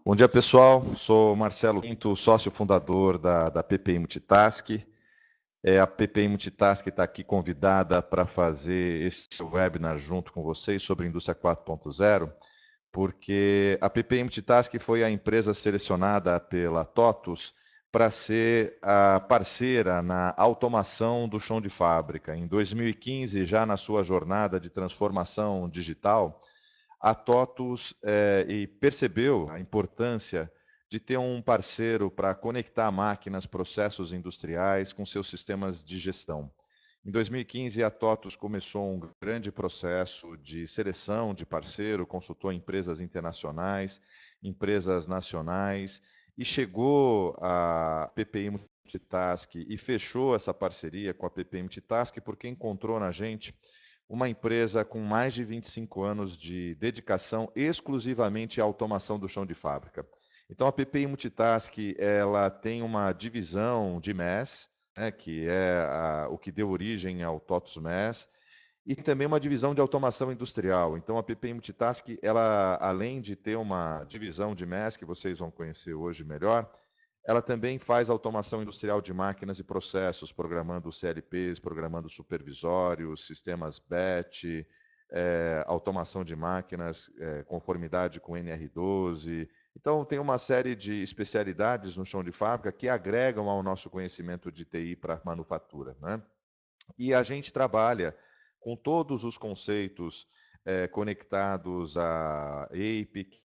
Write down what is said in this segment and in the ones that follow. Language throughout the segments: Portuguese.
Bom dia, pessoal. Sou Marcelo Pinto, sócio fundador da PPI Multitask. A PPI Multitask está aqui convidada para fazer esse webinar junto com vocês sobre indústria 4.0, porque a PPI Multitask foi a empresa selecionada pela TOTUS para ser a parceira na automação do chão de fábrica. Em 2015, já na sua jornada de transformação digital, a TOTUS e percebeu a importância de ter um parceiro para conectar máquinas, processos industriais com seus sistemas de gestão. Em 2015, a TOTUS começou um grande processo de seleção de parceiro, consultou empresas internacionais, empresas nacionais, e chegou a PPI Multitask e fechou essa parceria com a PPI Multitask porque encontrou na gente uma empresa com mais de 25 anos de dedicação exclusivamente à automação do chão de fábrica. Então, a PPI Multitask, ela tem uma divisão de MES, né, que é o que deu origem ao TOTUS MES, e também uma divisão de automação industrial. Então, a PPI Multitask, ela, além de ter uma divisão de MES, que vocês vão conhecer hoje melhor, ela também faz automação industrial de máquinas e processos, programando CLPs, programando supervisórios, sistemas BET, automação de máquinas, conformidade com NR12. Então, tem uma série de especialidades no chão de fábrica que agregam ao nosso conhecimento de TI para manufatura, né? E a gente trabalha com todos os conceitos conectados a APICs,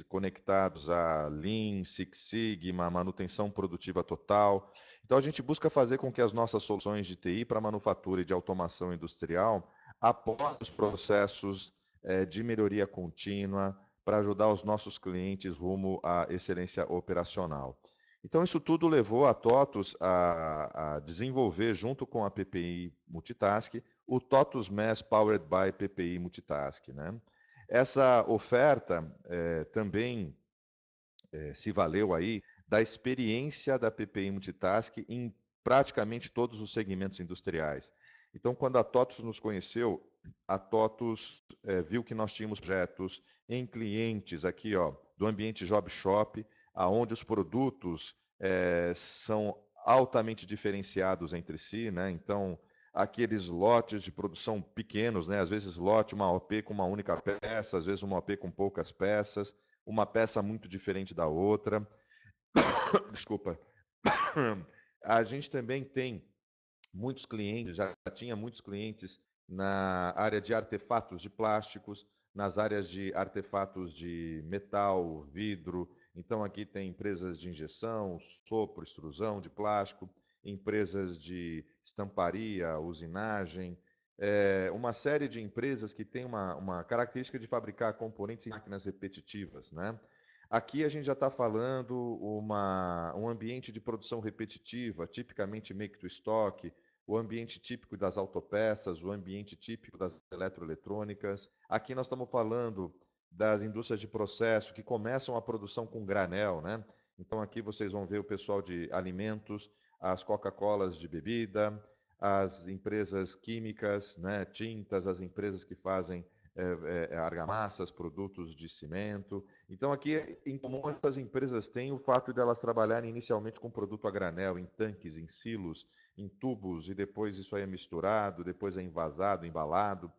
conectados a Lean, Six Sigma, manutenção produtiva total. Então, a gente busca fazer com que as nossas soluções de TI para manufatura e de automação industrial apoiem os processos de melhoria contínua para ajudar os nossos clientes rumo à excelência operacional. Então, isso tudo levou a TOTUS a desenvolver, junto com a PPI Multitask, o TOTUS MES Powered by PPI Multitask, né? Essa oferta também se valeu aí da experiência da PPI Multitask em praticamente todos os segmentos industriais. Então, quando a TOTUS nos conheceu, a TOTUS viu que nós tínhamos projetos em clientes aqui, ó, do ambiente Job Shop, aonde os produtos são altamente diferenciados entre si, né? Então, aqueles lotes de produção pequenos, né? Às vezes lote, uma OP com uma única peça, às vezes uma OP com poucas peças, uma peça muito diferente da outra. Desculpa. A gente também tem muitos clientes, já tinha muitos clientes na área de artefatos de plásticos, nas áreas de artefatos de metal, vidro. Então, aqui tem empresas de injeção, sopro, extrusão de plástico, empresas de estamparia, usinagem, uma série de empresas que tem uma característica de fabricar componentes em máquinas repetitivas, né? Aqui a gente já está falando um ambiente de produção repetitiva, tipicamente make to stock, o ambiente típico das autopeças, o ambiente típico das eletroeletrônicas. Aqui nós estamos falando das indústrias de processo que começam a produção com granel, né? Então aqui vocês vão ver o pessoal de alimentos, as Coca-Colas de bebida, as empresas químicas, né, tintas, as empresas que fazem argamassas, produtos de cimento. Então, aqui, em comum, essas empresas têm o fato de elas trabalharem inicialmente com produto a granel, em tanques, em silos, em tubos, e depois isso aí é misturado, depois é envasado, embalado.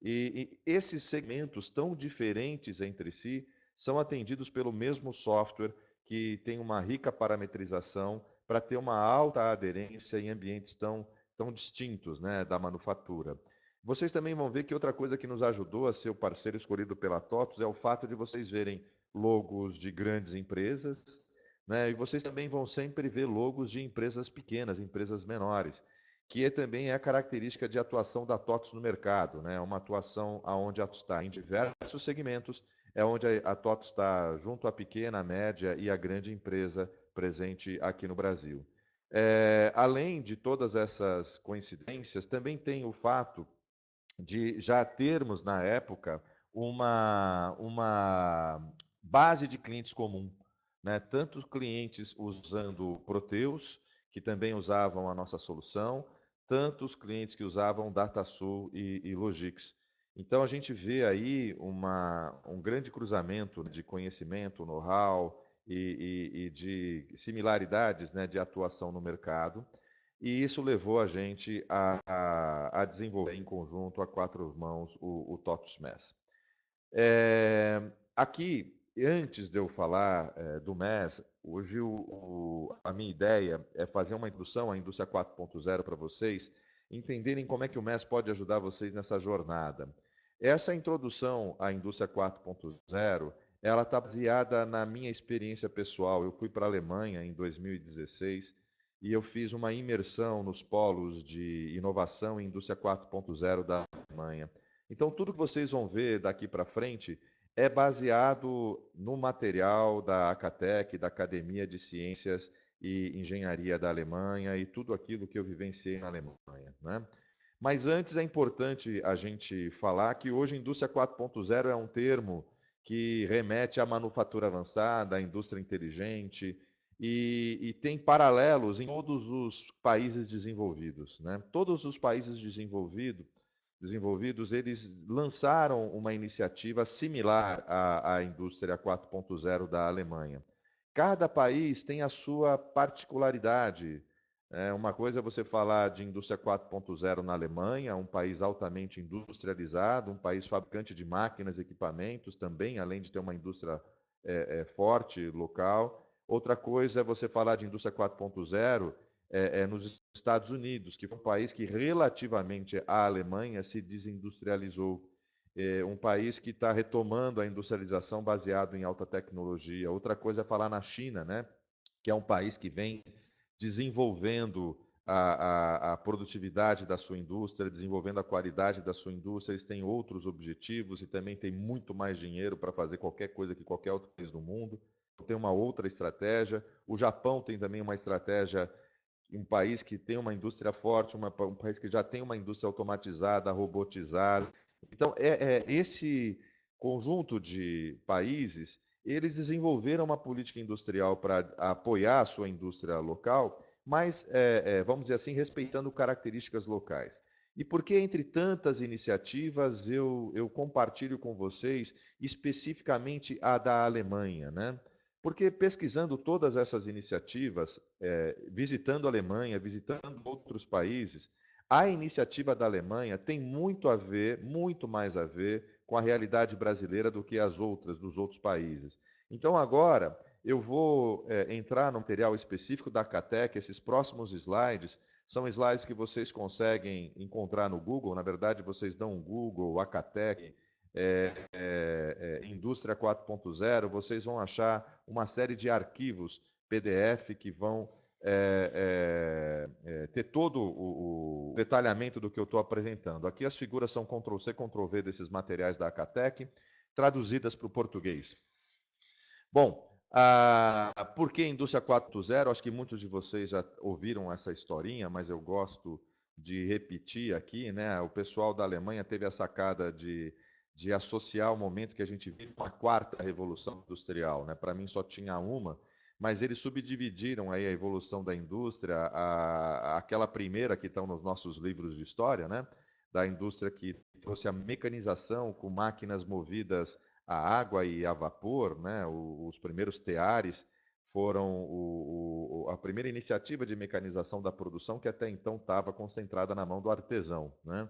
E esses segmentos tão diferentes entre si são atendidos pelo mesmo software que tem uma rica parametrização para ter uma alta aderência em ambientes tão distintos, né, da manufatura. Vocês também vão ver que outra coisa que nos ajudou a ser o parceiro escolhido pela TOTUS é o fato de vocês verem logos de grandes empresas, né, e vocês também vão sempre ver logos de empresas pequenas, empresas menores, que também é a característica de atuação da TOTUS no mercado, né? Uma atuação onde a TOTUS está em diversos segmentos, é onde a TOTUS está junto à pequena, média e à grande empresa presente aqui no Brasil. Além de todas essas coincidências, também tem o fato de já termos, na época, uma base de clientes comum, né? Tanto clientes usando Proteus, que também usavam a nossa solução, tanto os clientes que usavam DataSul e Logix. Então a gente vê aí um grande cruzamento de conhecimento, know-how e de similaridades, né, de atuação no mercado. E isso levou a gente a desenvolver em conjunto, a quatro mãos, o TOTUS MES. Aqui, antes de eu falar do MES, hoje a minha ideia é fazer uma introdução à indústria 4.0 para vocês, entenderem como é que o MES pode ajudar vocês nessa jornada. Essa introdução à indústria 4.0, ela está baseada na minha experiência pessoal. Eu fui para a Alemanha em 2016 e eu fiz uma imersão nos polos de inovação em indústria 4.0 da Alemanha. Então, tudo que vocês vão ver daqui para frente é baseado no material da Acatec, da Academia de Ciências e Engenharia da Alemanha e tudo aquilo que eu vivenciei na Alemanha, né? Mas antes é importante a gente falar que hoje indústria 4.0 é um termo que remete à manufatura avançada, à indústria inteligente e tem paralelos em todos os países desenvolvidos, né? Todos os países desenvolvidos, eles lançaram uma iniciativa similar à indústria 4.0 da Alemanha. Cada país tem a sua particularidade. Uma coisa é você falar de indústria 4.0 na Alemanha, um país altamente industrializado, um país fabricante de máquinas e equipamentos também, além de ter uma indústria forte local. Outra coisa é você falar de indústria 4.0 nos Estados Unidos, que foi um país que, relativamente à Alemanha, se desindustrializou. Um país que está retomando a industrialização baseado em alta tecnologia. Outra coisa é falar na China, né? Que é um país que vem desenvolvendo a produtividade da sua indústria, desenvolvendo a qualidade da sua indústria. Eles têm outros objetivos e também têm muito mais dinheiro para fazer qualquer coisa que qualquer outro país do mundo. Tem uma outra estratégia. O Japão tem também uma estratégia, um país que tem uma indústria forte, um país que já tem uma indústria automatizada, robotizada. Então, esse conjunto de países, eles desenvolveram uma política industrial para apoiar a sua indústria local, mas, vamos dizer assim, respeitando características locais. E por que, entre tantas iniciativas, eu compartilho com vocês especificamente a da Alemanha, né? Porque pesquisando todas essas iniciativas, visitando a Alemanha, visitando outros países, a iniciativa da Alemanha tem muito a ver, muito mais a ver com a realidade brasileira do que as outras, dos outros países. Então, agora, eu vou entrar no material específico da Catec. Esses próximos slides são slides que vocês conseguem encontrar no Google. Na verdade, vocês dão um Google, Acatec, Indústria 4.0, vocês vão achar uma série de arquivos PDF que vão ter todo o detalhamento do que eu estou apresentando. Aqui as figuras são Ctrl+C, Ctrl+V desses materiais da Acatec, traduzidas para o português. Bom, por que indústria 4.0? Acho que muitos de vocês já ouviram essa historinha, mas eu gosto de repetir aqui, né? O pessoal da Alemanha teve a sacada de associar o momento que a gente vive com a quarta revolução industrial, né? Para mim só tinha uma, mas eles subdividiram aí a evolução da indústria, aquela primeira que estão nos nossos livros de história, né? Da indústria que trouxe a mecanização com máquinas movidas a água e a vapor, né? Os primeiros teares foram a primeira iniciativa de mecanização da produção que até então estava concentrada na mão do artesão, né?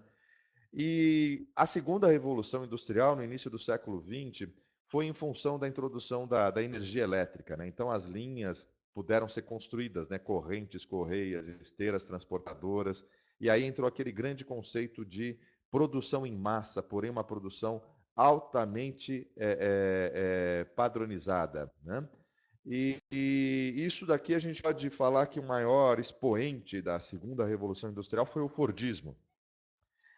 E a segunda revolução industrial, no início do século XX, foi em função da introdução da energia elétrica, né? Então as linhas puderam ser construídas, né? Correntes, correias, esteiras transportadoras, e aí entrou aquele grande conceito de produção em massa, porém uma produção altamente padronizada, né? E isso daqui a gente pode falar que o maior expoente da segunda revolução industrial foi o Fordismo.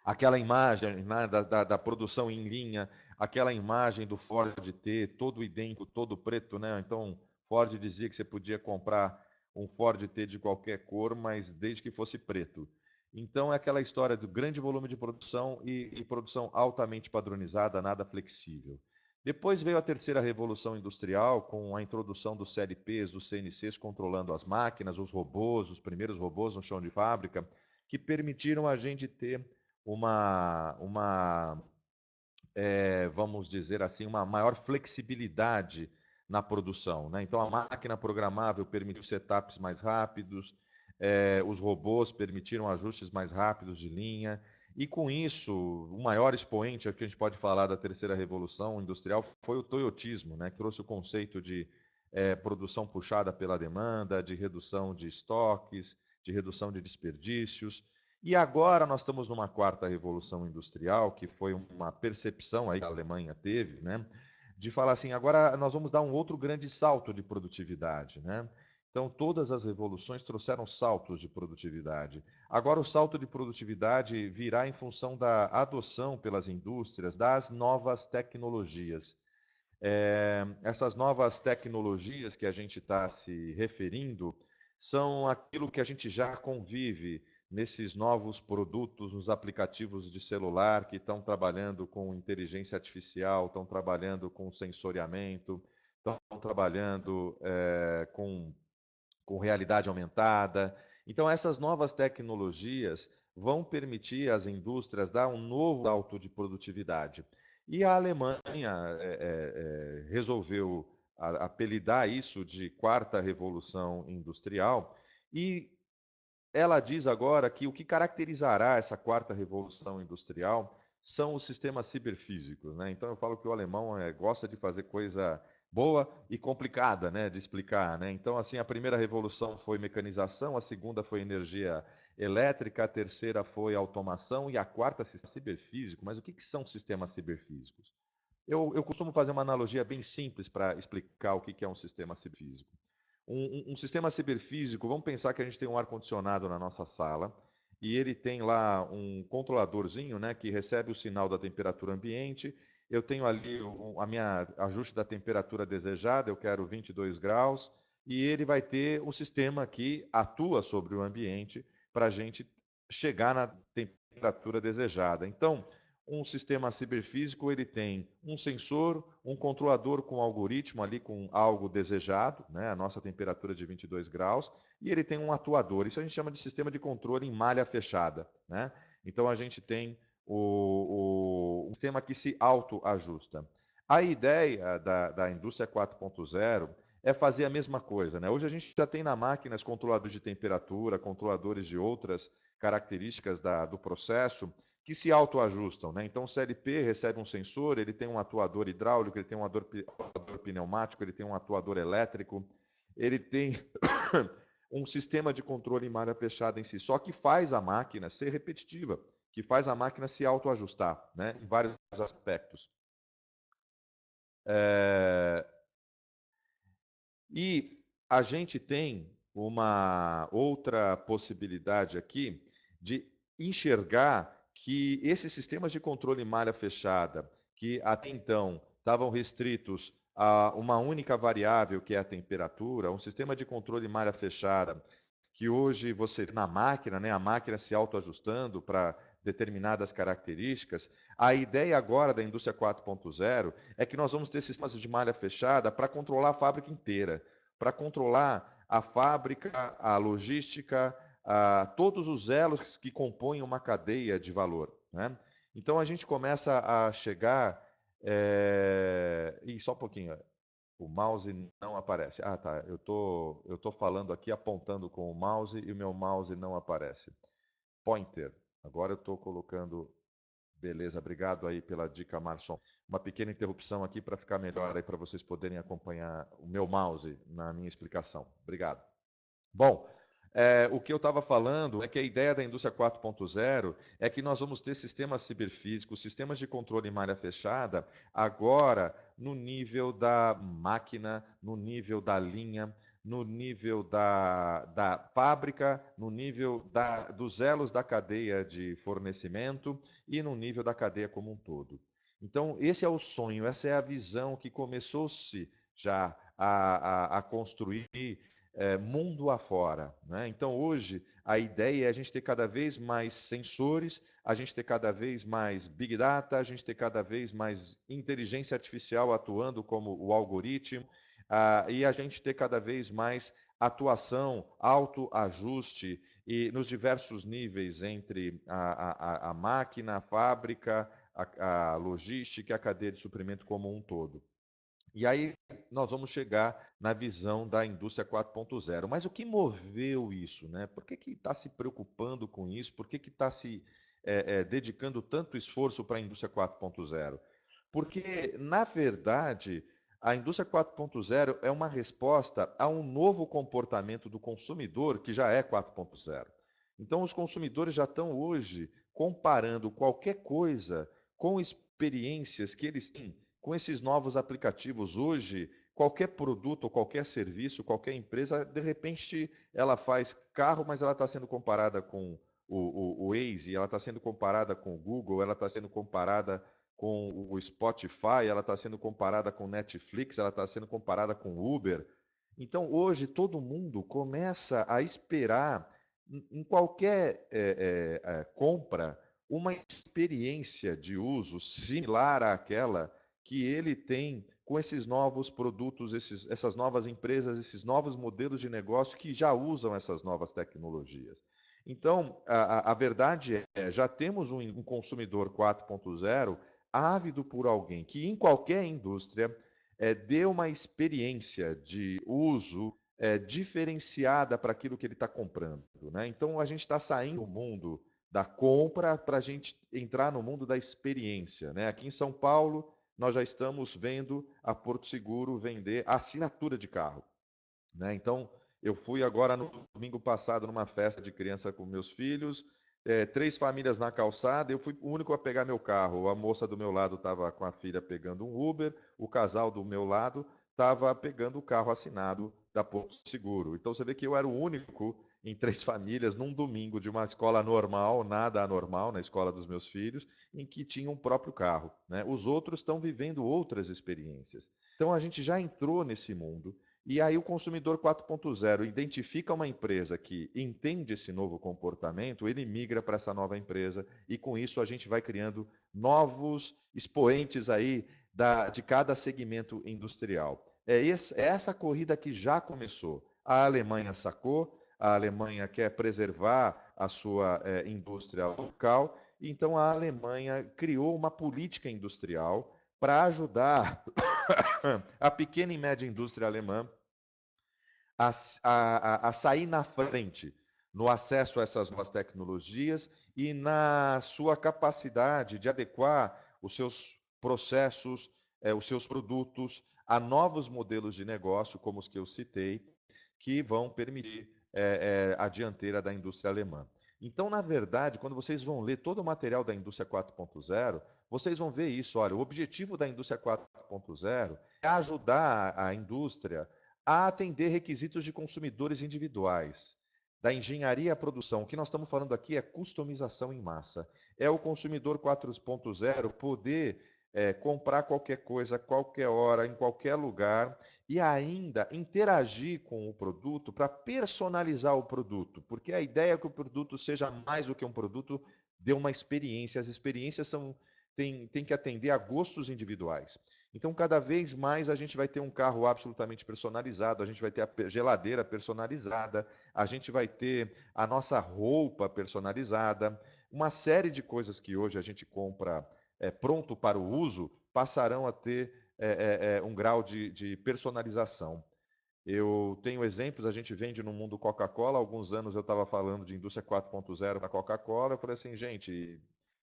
Aquela imagem, né, da produção em linha, aquela imagem do Ford T, todo idêntico, todo preto, né? Então, Ford dizia que você podia comprar um Ford T de qualquer cor, mas desde que fosse preto. Então, é aquela história do grande volume de produção e produção altamente padronizada, nada flexível. Depois veio a terceira revolução industrial, com a introdução dos CLPs, dos CNCs controlando as máquinas, os robôs, os primeiros robôs no chão de fábrica, que permitiram a gente ter uma vamos dizer assim, uma maior flexibilidade na produção, né? Então, a máquina programável permitiu setups mais rápidos, os robôs permitiram ajustes mais rápidos de linha, e com isso, o maior expoente que a gente pode falar da terceira revolução industrial foi o toyotismo, né? Que trouxe o conceito de produção puxada pela demanda, de redução de estoques, de redução de desperdícios. E agora nós estamos numa quarta revolução industrial, que foi uma percepção aí que a Alemanha teve, né? De falar assim, agora nós vamos dar um outro grande salto de produtividade, né? Então, todas as revoluções trouxeram saltos de produtividade. Agora, o salto de produtividade virá em função da adoção pelas indústrias das novas tecnologias. Essas novas tecnologias que a gente está se referindo são aquilo que a gente já convive nesses novos produtos, nos aplicativos de celular que estão trabalhando com inteligência artificial, estão trabalhando com sensoriamento, estão trabalhando com realidade aumentada. Então, essas novas tecnologias vão permitir às indústrias dar um novo salto de produtividade. E a Alemanha resolveu apelidar isso de quarta revolução industrial, e ela diz agora que o que caracterizará essa quarta revolução industrial são os sistemas ciberfísicos, né? Então eu falo que o alemão gosta de fazer coisa boa e complicada, né, de explicar, né? Então assim, a primeira revolução foi mecanização, a segunda foi energia elétrica, a terceira foi automação e a quarta sistema ciberfísico. Mas o que são sistemas ciberfísicos? Eu costumo fazer uma analogia bem simples para explicar o que é um sistema ciberfísico. Um sistema ciberfísico, vamos pensar que a gente tem um ar-condicionado na nossa sala e ele tem lá um controladorzinho, né, que recebe o sinal da temperatura ambiente. Eu tenho ali a minha ajuste da temperatura desejada, eu quero 22 graus, e ele vai ter um sistema que atua sobre o ambiente para a gente chegar na temperatura desejada. Então, um sistema ciberfísico ele tem um sensor, um controlador com algoritmo ali com algo desejado, né, a nossa temperatura de 22 graus, e ele tem um atuador. Isso a gente chama de sistema de controle em malha fechada, né? Então a gente tem um sistema que se autoajusta. A ideia da indústria 4.0 é fazer a mesma coisa, né? Hoje a gente já tem na máquinas controladores de temperatura, controladores de outras características do processo, que se autoajustam, né? Então o CLP recebe um sensor, ele tem um atuador hidráulico, ele tem um atuador pneumático, ele tem um atuador elétrico, ele tem um sistema de controle em malha fechada em si, só que faz a máquina ser repetitiva, que faz a máquina se autoajustar, né? Em vários aspectos. E a gente tem uma outra possibilidade aqui de enxergar que esses sistemas de controle em malha fechada, que até então estavam restritos a uma única variável, que é a temperatura, um sistema de controle em malha fechada, que hoje você, na máquina, né, a máquina se autoajustando para determinadas características, a ideia agora da indústria 4.0 é que nós vamos ter sistemas de malha fechada para controlar a fábrica inteira, para controlar a fábrica, a logística, todos os elos que compõem uma cadeia de valor, né? Então a gente começa a chegar. Só um pouquinho. O mouse não aparece. Ah, tá. Eu tô falando aqui, apontando com o mouse e o meu mouse não aparece. Pointer. Agora eu estou colocando. Beleza, obrigado aí pela dica, Marson. Uma pequena interrupção aqui para ficar melhor aí para vocês poderem acompanhar o meu mouse na minha explicação. Obrigado. Bom, o que eu estava falando é que a ideia da indústria 4.0 é que nós vamos ter sistemas ciberfísicos, sistemas de controle em malha fechada, agora no nível da máquina, no nível da linha, no nível da fábrica, no nível dos elos da cadeia de fornecimento e no nível da cadeia como um todo. Então, esse é o sonho, essa é a visão que começou-se já a construir mundo afora, né? Então, hoje, a ideia é a gente ter cada vez mais sensores, a gente ter cada vez mais Big Data, a gente ter cada vez mais inteligência artificial atuando como o algoritmo, e a gente ter cada vez mais atuação, autoajuste e nos diversos níveis entre a máquina, a fábrica, a logística e a cadeia de suprimento como um todo. E aí nós vamos chegar na visão da indústria 4.0. Mas o que moveu isso, né? Por que está se preocupando com isso? Por que está se dedicando tanto esforço para a indústria 4.0? Porque, na verdade, a indústria 4.0 é uma resposta a um novo comportamento do consumidor que já é 4.0. Então, os consumidores já estão hoje comparando qualquer coisa com experiências que eles têm com esses novos aplicativos. Hoje, qualquer produto ou qualquer serviço, qualquer empresa, de repente, ela faz carro, mas ela está sendo comparada com o Waze, ela está sendo comparada com o Google, ela está sendo comparada com o Spotify, ela está sendo comparada com Netflix, ela está sendo comparada com Uber. Então, hoje, todo mundo começa a esperar, em qualquer compra, uma experiência de uso similar àquela que ele tem com esses novos produtos, essas novas empresas, esses novos modelos de negócio que já usam essas novas tecnologias. Então, a verdade é, já temos um consumidor 4.0 ávido por alguém que, em qualquer indústria, dê uma experiência de uso diferenciada para aquilo que ele está comprando. Né? Então, a gente está saindo do mundo da compra para a gente entrar no mundo da experiência. Né? Aqui em São Paulo, nós já estamos vendo a Porto Seguro vender assinatura de carro. Né? Então, eu fui agora no domingo passado numa festa de criança com meus filhos, 3 famílias na calçada, eu fui o único a pegar meu carro. A moça do meu lado estava com a filha pegando um Uber, o casal do meu lado estava pegando o carro assinado da Porto Seguro. Então você vê que eu era o único em 3 famílias num domingo de uma escola normal, nada anormal na escola dos meus filhos, em que tinha um próprio carro. Né? Os outros estão vivendo outras experiências. Então a gente já entrou nesse mundo. E aí o consumidor 4.0 identifica uma empresa que entende esse novo comportamento, ele migra para essa nova empresa e com isso a gente vai criando novos expoentes aí de cada segmento industrial. É essa corrida que já começou. A Alemanha sacou, a Alemanha quer preservar a sua indústria local, então a Alemanha criou uma política industrial para ajudar a pequena e média indústria alemã a sair na frente no acesso a essas novas tecnologias e na sua capacidade de adequar os seus processos, os seus produtos a novos modelos de negócio, como os que eu citei, que vão permitir a dianteira da indústria alemã. Então, na verdade, quando vocês vão ler todo o material da indústria 4.0, vocês vão ver isso. Olha, o objetivo da indústria 4.0 é ajudar a indústria a atender requisitos de consumidores individuais, da engenharia à produção. O que nós estamos falando aqui é customização em massa. É o consumidor 4.0 poder comprar qualquer coisa, qualquer hora, em qualquer lugar e ainda interagir com o produto para personalizar o produto, porque a ideia é que o produto seja mais do que um produto, dê uma experiência. As experiências têm que atender a gostos individuais. Então, cada vez mais a gente vai ter um carro absolutamente personalizado, a gente vai ter a geladeira personalizada, a gente vai ter a nossa roupa personalizada, uma série de coisas que hoje a gente compra pronto para o uso passarão a ter um grau de personalização. Eu tenho exemplos, a gente vende no mundo Coca-Cola, há alguns anos eu estava falando de indústria 4.0 para Coca-Cola, eu falei assim, gente,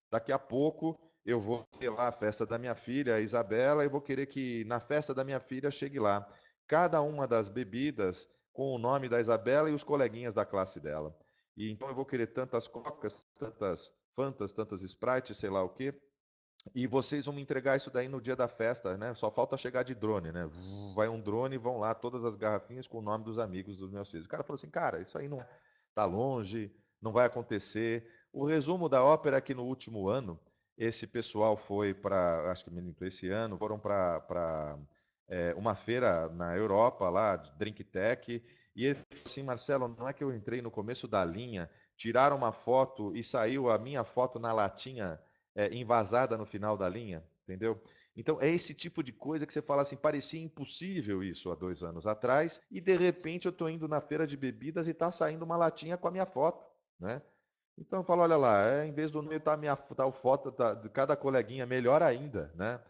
daqui a pouco eu vou ter lá a festa da minha filha, a Isabela, e vou querer que na festa da minha filha chegue lá cada uma das bebidas com o nome da Isabela e os coleguinhas da classe dela. E então eu vou querer tantas Cocas, tantas Fantas, tantas Sprites, sei lá o quê, e vocês vão me entregar isso daí no dia da festa, né? Só falta chegar de drone, né? Vai um drone e vão lá todas as garrafinhas com o nome dos amigos dos meus filhos. O cara falou assim, cara, isso aí não tá longe, não vai acontecer. O resumo da ópera é que no último ano, esse pessoal foi para, acho que esse ano, foram para uma feira na Europa lá, de Drink Tech, e ele falou assim, Marcelo, não é que eu entrei no começo da linha, tiraram uma foto e saiu a minha foto na latinha envasada no final da linha, entendeu? Então é esse tipo de coisa que você fala assim, parecia impossível isso há 2 anos atrás, e de repente eu estou indo na feira de bebidas e está saindo uma latinha com a minha foto, né? Então eu falo, olha lá, em vez do nome estar minha tal foto de cada coleguinha, melhor ainda, né?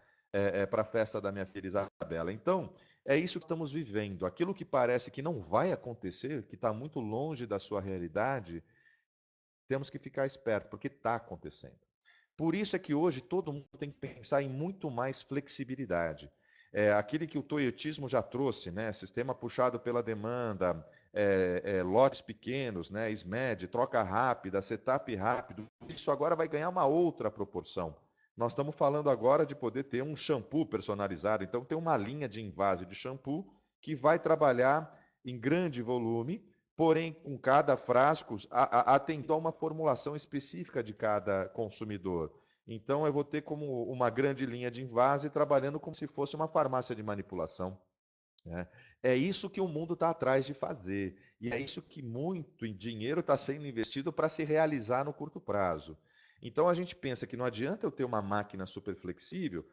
Para a festa da minha filha Isabela. Então, é isso que estamos vivendo. Aquilo que parece que não vai acontecer, que está muito longe da sua realidade, temos que ficar esperto, porque está acontecendo. Por isso é que hoje todo mundo tem que pensar em muito mais flexibilidade. Aquele que o toyotismo já trouxe, né? Sistema puxado pela demanda, lotes pequenos, né? SMED, troca rápida, setup rápido, isso agora vai ganhar uma outra proporção. Nós estamos falando agora de poder ter um shampoo personalizado, então tem uma linha de invase de shampoo que vai trabalhar em grande volume, porém com cada frasco atendendo a uma formulação específica de cada consumidor. Então eu vou ter como uma grande linha de invase trabalhando como se fosse uma farmácia de manipulação, né? É isso que o mundo está atrás de fazer. E é isso que muito dinheiro está sendo investido para se realizar no curto prazo. Então a gente pensa que não adianta eu ter uma máquina super flexível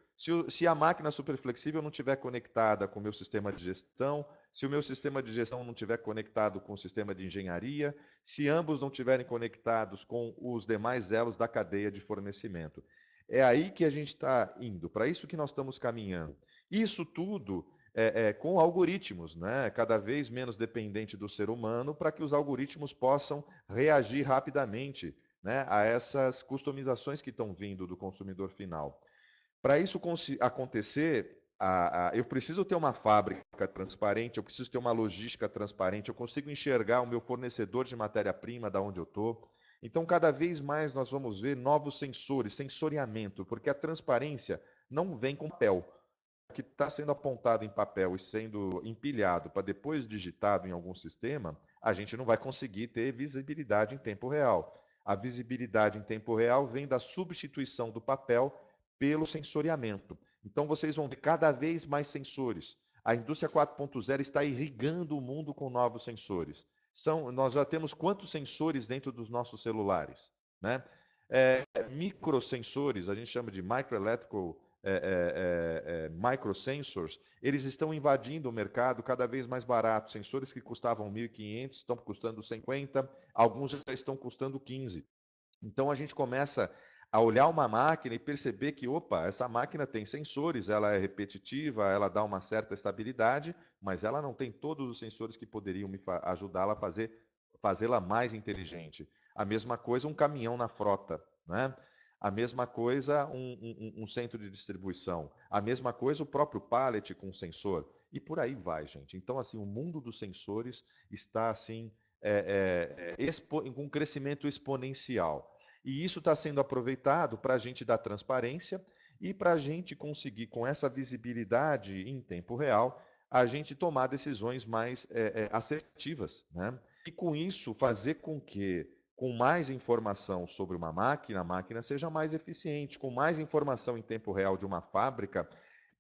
se a máquina super flexível não estiver conectada com o meu sistema de gestão, se o meu sistema de gestão não estiver conectado com o sistema de engenharia, se ambos não estiverem conectados com os demais elos da cadeia de fornecimento. É aí que a gente está indo, para isso que nós estamos caminhando. Isso tudo com algoritmos, né? Cada vez menos dependente do ser humano, para que os algoritmos possam reagir rapidamente, né, a essas customizações que estão vindo do consumidor final. Para isso acontecer, eu preciso ter uma fábrica transparente, eu preciso ter uma logística transparente, eu consigo enxergar o meu fornecedor de matéria-prima, da onde eu estou. Então, cada vez mais nós vamos ver novos sensores, sensoriamento, porque a transparência não vem com papel que está sendo apontado em papel e sendo empilhado para depois digitado em algum sistema, a gente não vai conseguir ter visibilidade em tempo real. A visibilidade em tempo real vem da substituição do papel pelo sensoriamento. Então vocês vão ver cada vez mais sensores. A indústria 4.0 está irrigando o mundo com novos sensores. Nós já temos quantos sensores dentro dos nossos celulares, né? Microsensores, a gente chama de microelectrical microsensors, eles estão invadindo o mercado cada vez mais barato. Sensores que custavam 1.500 estão custando 50, alguns já estão custando 15. Então a gente começa a olhar uma máquina e perceber que, opa, essa máquina tem sensores, ela é repetitiva, ela dá uma certa estabilidade, mas ela não tem todos os sensores que poderiam me ajudá-la a fazê-la mais inteligente. A mesma coisa um caminhão na frota, né? A mesma coisa um centro de distribuição. A mesma coisa o próprio pallet com sensor. E por aí vai, gente. Então, assim, o mundo dos sensores está assim com um crescimento exponencial. E isso está sendo aproveitado para a gente dar transparência e para a gente conseguir, com essa visibilidade em tempo real, a gente tomar decisões mais assertivas, né? E com isso fazer com que, com mais informação sobre uma máquina, a máquina seja mais eficiente, com mais informação em tempo real de uma fábrica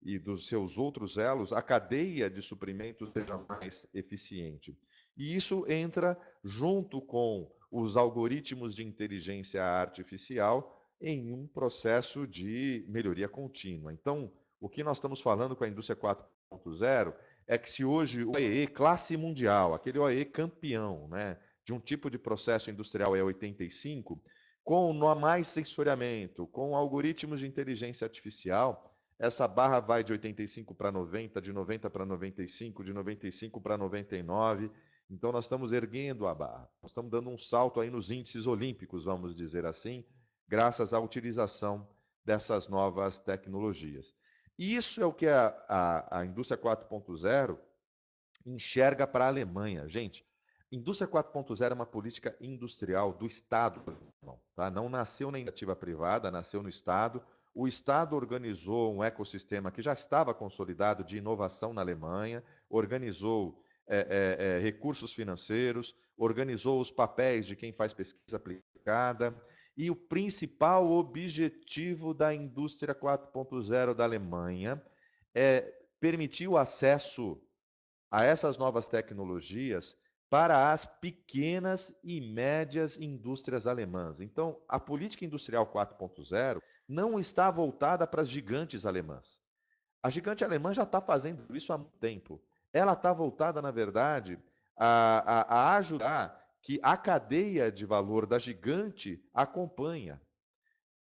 e dos seus outros elos, a cadeia de suprimentos seja mais eficiente. E isso entra junto com os algoritmos de inteligência artificial em um processo de melhoria contínua. Então, o que nós estamos falando com a indústria 4.0 é que se hoje o OEE classe mundial, aquele OEE campeão, né, de um tipo de processo industrial é 85, com mais sensoriamento, com algoritmos de inteligência artificial, essa barra vai de 85 para 90, de 90 para 95, de 95 para 99. Então, nós estamos erguendo a barra. Nós estamos dando um salto aí nos índices olímpicos, vamos dizer assim, graças à utilização dessas novas tecnologias. E isso é o que a indústria 4.0 enxerga para a Alemanha. Gente, indústria 4.0 é uma política industrial do Estado, tá? Não nasceu na iniciativa privada, nasceu no Estado. O Estado organizou um ecossistema que já estava consolidado de inovação na Alemanha, organizou recursos financeiros, organizou os papéis de quem faz pesquisa aplicada, e o principal objetivo da indústria 4.0 da Alemanha é permitir o acesso a essas novas tecnologias para as pequenas e médias indústrias alemãs. Então, a política industrial 4.0 não está voltada para as gigantes alemãs. A gigante alemã já está fazendo isso há muito tempo. Ela está voltada, na verdade, a ajudar que a cadeia de valor da gigante acompanha.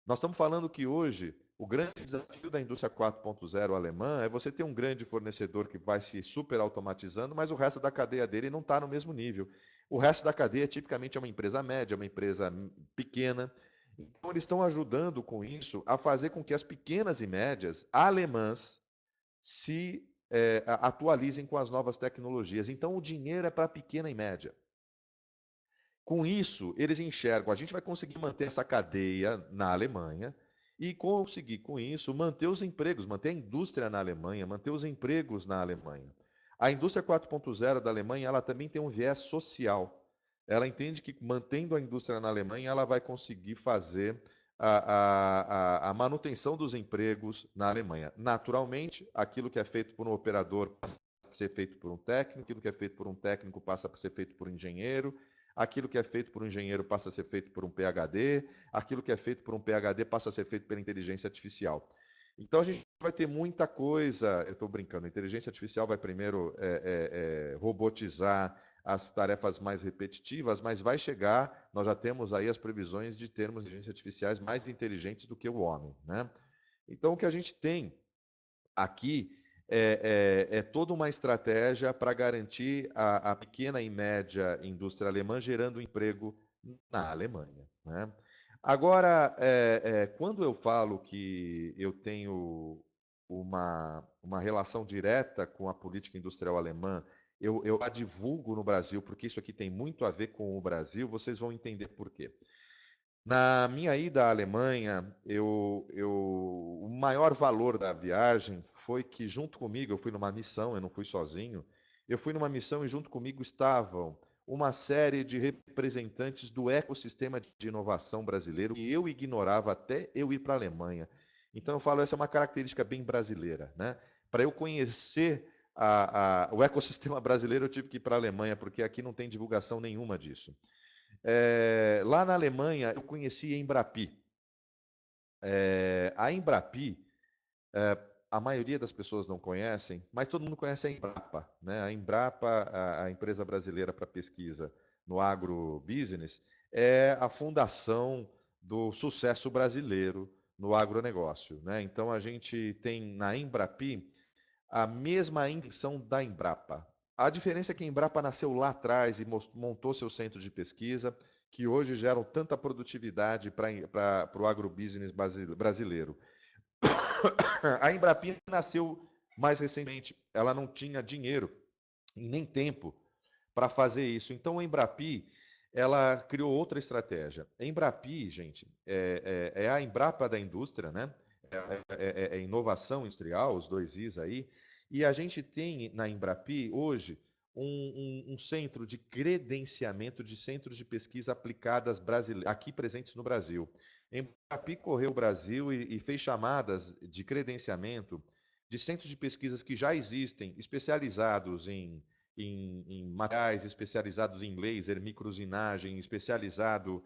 Nós estamos falando que hoje o grande desafio da indústria 4.0 alemã é você ter um grande fornecedor que vai se super automatizando, mas o resto da cadeia dele não está no mesmo nível. O resto da cadeia tipicamente é uma empresa média, uma empresa pequena. Então, eles estão ajudando com isso a fazer com que as pequenas e médias alemãs se atualizem com as novas tecnologias. Então, o dinheiro é para pequena e média. Com isso, eles enxergam, a gente vai conseguir manter essa cadeia na Alemanha e conseguir, com isso, manter os empregos, manter a indústria na Alemanha, manter os empregos na Alemanha. A indústria 4.0 da Alemanha, ela também tem um viés social. Ela entende que, mantendo a indústria na Alemanha, ela vai conseguir fazer a manutenção dos empregos na Alemanha. Naturalmente, aquilo que é feito por um operador passa a ser feito por um técnico, aquilo que é feito por um técnico passa a ser feito por um engenheiro, aquilo que é feito por um engenheiro passa a ser feito por um PhD, aquilo que é feito por um PhD passa a ser feito pela inteligência artificial. Então a gente vai ter muita coisa, eu estou brincando, a inteligência artificial vai primeiro robotizar as tarefas mais repetitivas, mas vai chegar, nós já temos aí as previsões de termos inteligências artificiais mais inteligentes do que o homem, né? Então o que a gente tem aqui é toda uma estratégia para garantir a pequena e média indústria alemã gerando emprego na Alemanha, né? Agora, quando eu falo que eu tenho uma relação direta com a política industrial alemã, eu a divulgo no Brasil, porque isso aqui tem muito a ver com o Brasil, vocês vão entender por quê. Na minha ida à Alemanha, o maior valor da viagem foi que, junto comigo, eu fui numa missão, eu não fui sozinho, eu fui numa missão e junto comigo estavam uma série de representantes do ecossistema de inovação brasileiro que eu ignorava até eu ir para a Alemanha. Então, eu falo, essa é uma característica bem brasileira, né? Para eu conhecer o ecossistema brasileiro, eu tive que ir para a Alemanha, porque aqui não tem divulgação nenhuma disso. Lá na Alemanha, eu conheci a Embrapi. A Embrapi, a maioria das pessoas não conhecem, mas todo mundo conhece a Embrapa, né? A Embrapa, a empresa brasileira para pesquisa no agrobusiness, é a fundação do sucesso brasileiro no agronegócio, né? Então, a gente tem na Embrapi a mesma intenção da Embrapa. A diferença é que a Embrapa nasceu lá atrás e montou seu centro de pesquisa, que hoje geram tanta produtividade para o agrobusiness brasileiro. A Embrapa nasceu mais recentemente, ela não tinha dinheiro e nem tempo para fazer isso. Então, a Embrapi, ela criou outra estratégia. A Embrapi, gente, é a Embrapa da indústria, né? É inovação industrial, os dois Is aí. E a gente tem na Embrapi, hoje, um centro de credenciamento de centros de pesquisa aplicadas aqui presentes no Brasil. A Embrapi correu o Brasil e fez chamadas de credenciamento de centros de pesquisas que já existem, especializados em materiais, especializados em laser, microusinagem, especializado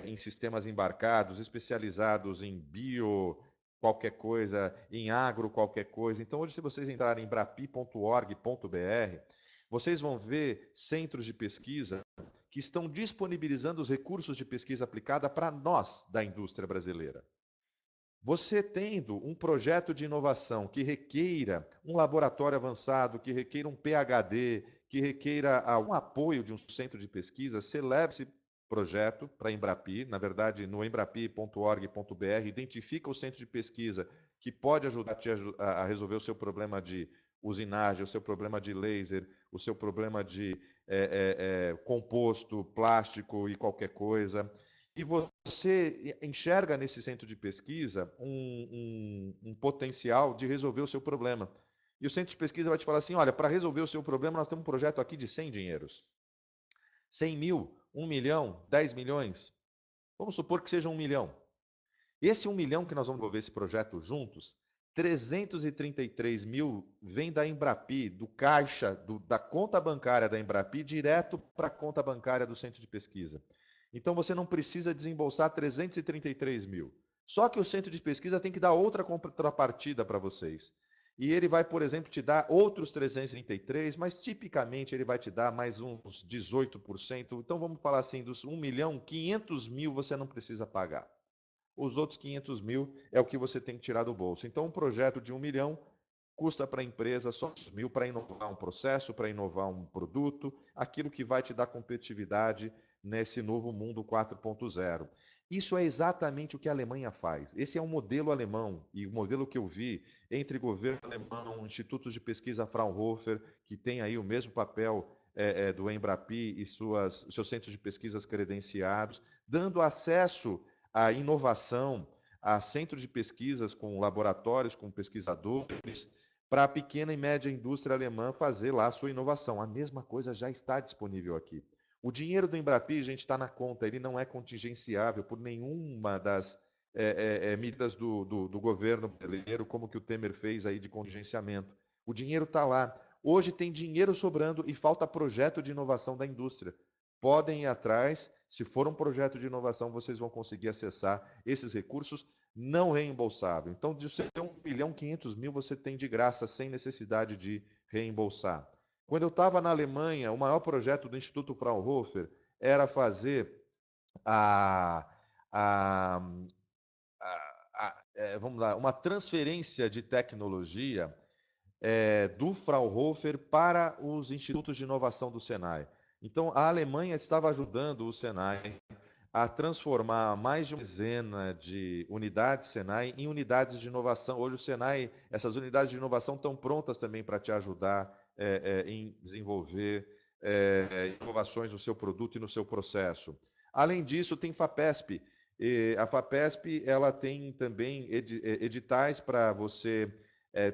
em sistemas embarcados, especializados em bio, qualquer coisa, em agro, qualquer coisa. Então, hoje, se vocês entrarem em brapi.org.br, vocês vão ver centros de pesquisa que estão disponibilizando os recursos de pesquisa aplicada para nós da indústria brasileira. Você tendo um projeto de inovação que requeira um laboratório avançado, que requeira um PhD, que requeira um apoio de um centro de pesquisa, você leva esse projeto para a Embrapi, na verdade, no embrapi.org.br, identifica o centro de pesquisa que pode ajudar a resolver o seu problema de usinagem, o seu problema de laser, o seu problema de composto, plástico e qualquer coisa. E você enxerga nesse centro de pesquisa um potencial de resolver o seu problema. E o centro de pesquisa vai te falar assim: olha, para resolver o seu problema, nós temos um projeto aqui de 100 dinheiros. 100 mil, 1 milhão, 10 milhões. Vamos supor que seja 1 milhão. Esse 1 milhão que nós vamos desenvolver esse projeto juntos, 333 mil vem da Embrapi, do caixa, da conta bancária da Embrapi, direto para a conta bancária do centro de pesquisa. Então você não precisa desembolsar 333 mil. Só que o centro de pesquisa tem que dar outra contrapartida para vocês. E ele vai, por exemplo, te dar outros 333, mas tipicamente ele vai te dar mais uns 18%. Então vamos falar assim, dos 1 milhão, 500 mil você não precisa pagar. Os outros 500 mil é o que você tem que tirar do bolso. Então um projeto de 1 milhão custa para a empresa só 1.000 para inovar um processo, para inovar um produto, aquilo que vai te dar competitividade nesse novo mundo 4.0. Isso é exatamente o que a Alemanha faz. Esse é um modelo alemão, e o modelo que eu vi entre governo alemão, institutos de pesquisa Fraunhofer, que tem aí o mesmo papel do Embrapi e seus centros de pesquisas credenciados, dando acesso à inovação, a centros de pesquisas com laboratórios, com pesquisadores, para a pequena e média indústria alemã fazer lá a sua inovação. A mesma coisa já está disponível aqui. O dinheiro do Embrapi, gente, está na conta, ele não é contingenciável por nenhuma das medidas do governo brasileiro, como que o Temer fez aí de contingenciamento. O dinheiro está lá. Hoje tem dinheiro sobrando e falta projeto de inovação da indústria. Podem ir atrás, se for um projeto de inovação, vocês vão conseguir acessar esses recursos não reembolsável. Então, de você ter 1 milhão 500 mil, você tem de graça, sem necessidade de reembolsar. Quando eu estava na Alemanha, o maior projeto do Instituto Fraunhofer era fazer a, a, vamos lá, uma transferência de tecnologia do Fraunhofer para os institutos de inovação do Senai. Então, a Alemanha estava ajudando o Senai a transformar mais de uma dezena de unidades Senai em unidades de inovação. Hoje o Senai, essas unidades de inovação estão prontas também para te ajudar em desenvolver inovações no seu produto e no seu processo. Além disso, tem FAPESP. A FAPESP ela tem também editais para você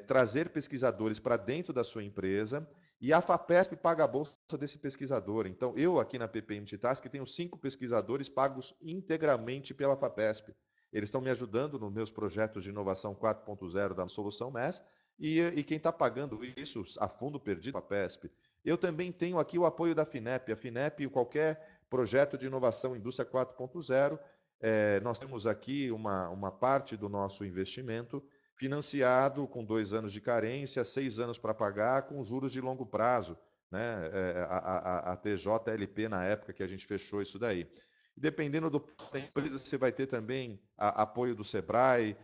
trazer pesquisadores para dentro da sua empresa, e a FAPESP paga a bolsa desse pesquisador. Então, eu aqui na PPI Multitask tenho 5 pesquisadores pagos integralmente pela FAPESP. Eles estão me ajudando nos meus projetos de inovação 4.0 da Solução MES, e quem está pagando isso a fundo perdido é a FAPESP. Eu também tenho aqui o apoio da FINEP. A FINEP, qualquer projeto de inovação indústria 4.0, nós temos aqui uma parte do nosso investimento financiado com 2 anos de carência, 6 anos para pagar, com juros de longo prazo, né? A TJLP na época que a gente fechou isso daí. Dependendo da empresa, você vai ter também apoio do Sebrae.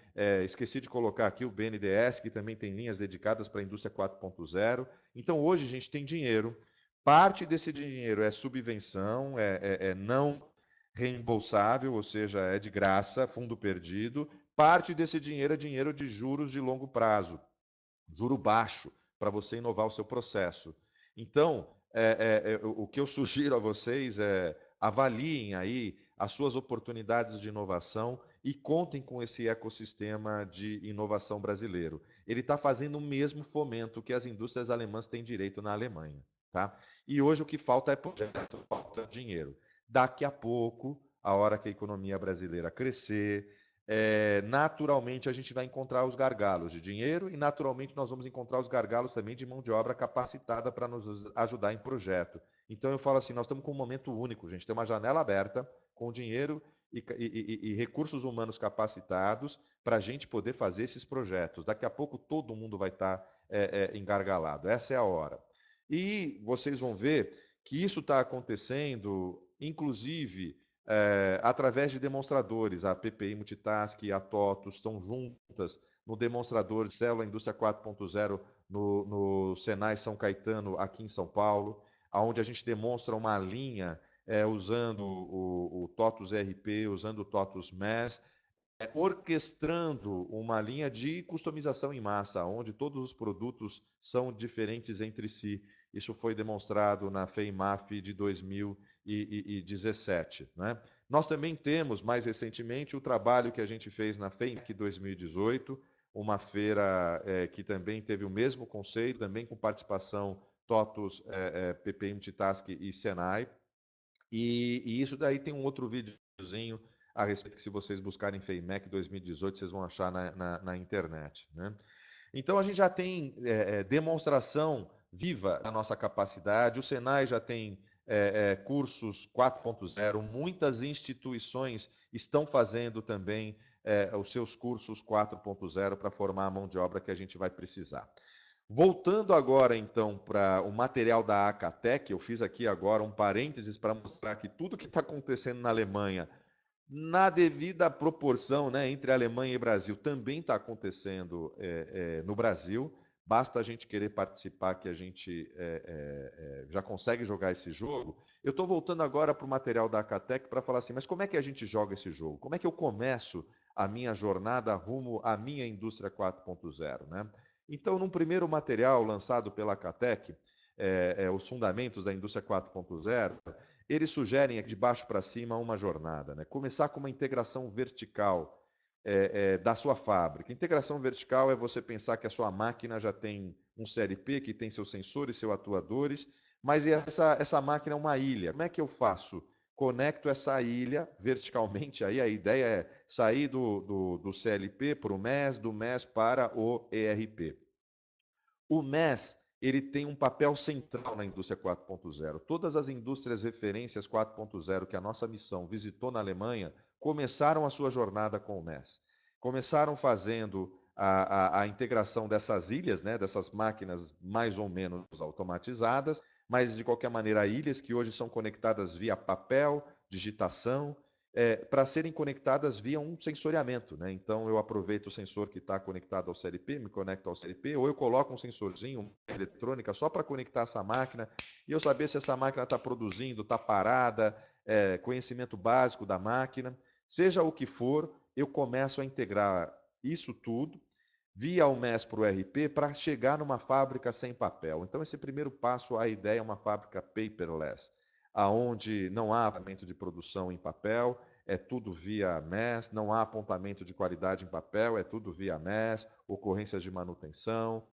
Esqueci de colocar aqui o BNDES, que também tem linhas dedicadas para a indústria 4.0. Então, hoje a gente tem dinheiro. Parte desse dinheiro é subvenção, não reembolsável, ou seja, é de graça, fundo perdido. Parte desse dinheiro é dinheiro de juros de longo prazo, juro baixo, para você inovar o seu processo. Então, o que eu sugiro a vocês é avaliem aí as suas oportunidades de inovação e contem com esse ecossistema de inovação brasileiro. Ele está fazendo o mesmo fomento que as indústrias alemãs têm direito na Alemanha. Tá? E hoje o que falta é projeto, falta dinheiro. Daqui a pouco, a hora que a economia brasileira crescer, naturalmente a gente vai encontrar os gargalos de dinheiro e naturalmente nós vamos encontrar os gargalos também de mão de obra capacitada para nos ajudar em projeto. Então eu falo assim, nós estamos com um momento único, gente, tem uma janela aberta com dinheiro e recursos humanos capacitados para a gente poder fazer esses projetos. Daqui a pouco todo mundo vai estar engargalado, essa é a hora. E vocês vão ver que isso está acontecendo, inclusive através de demonstradores. A PPI Multitask e a TOTUS estão juntas no demonstrador de Célula Indústria 4.0 no Senai São Caetano, aqui em São Paulo, onde a gente demonstra uma linha usando o TOTUS RP, usando o TOTUS MES, orquestrando uma linha de customização em massa, onde todos os produtos são diferentes entre si. Isso foi demonstrado na FEIMAF de 2017. Né? Nós também temos, mais recentemente, o trabalho que a gente fez na FEIMAC 2018, uma feira que também teve o mesmo conceito, também com participação TOTUS, PPI Multitask e Senai. E isso daí tem um outro videozinho a respeito que, se vocês buscarem FEIMEC 2018, vocês vão achar na internet. Né? Então, a gente já tem demonstração viva da nossa capacidade, o Senai já tem cursos 4.0, muitas instituições estão fazendo também os seus cursos 4.0 para formar a mão de obra que a gente vai precisar. Voltando agora, então, para o material da Acatec, eu fiz aqui agora um parênteses para mostrar que tudo que está acontecendo na Alemanha, na devida proporção, né, entre Alemanha e Brasil, também está acontecendo no Brasil. Basta a gente querer participar que a gente já consegue jogar esse jogo. Eu estou voltando agora para o material da Acatec para falar assim, mas como é que a gente joga esse jogo? Como é que eu começo a minha jornada rumo à minha indústria 4.0, né? Então, num primeiro material lançado pela Acatec, os fundamentos da indústria 4.0, eles sugerem de baixo para cima uma jornada, né? Começar com uma integração vertical da sua fábrica. Integração vertical é você pensar que a sua máquina já tem um CLP, que tem seus sensores, seus atuadores, mas essa máquina é uma ilha. Como é que eu faço? Conecto essa ilha verticalmente, aí a ideia é sair do CLP para o MES, do MES para o ERP. O MES ele tem um papel central na indústria 4.0. Todas as indústrias referências 4.0 que a nossa missão visitou na Alemanha começaram a sua jornada com o MES. Começaram fazendo a integração dessas ilhas, né, dessas máquinas mais ou menos automatizadas, mas de qualquer maneira ilhas que hoje são conectadas via papel, digitação, para serem conectadas via um sensoriamento, né? Então eu aproveito o sensor que está conectado ao CLP, me conecto ao CLP, ou eu coloco um sensorzinho, uma eletrônica, só para conectar essa máquina e eu saber se essa máquina está produzindo, está parada, conhecimento básico da máquina. Seja o que for, eu começo a integrar isso tudo via o MES para o RP para chegar numa fábrica sem papel. Então, esse primeiro passo, a ideia é uma fábrica paperless, aonde não há apontamento de produção em papel, é tudo via MES, não há apontamento de qualidade em papel, é tudo via MES, ocorrências de manutenção,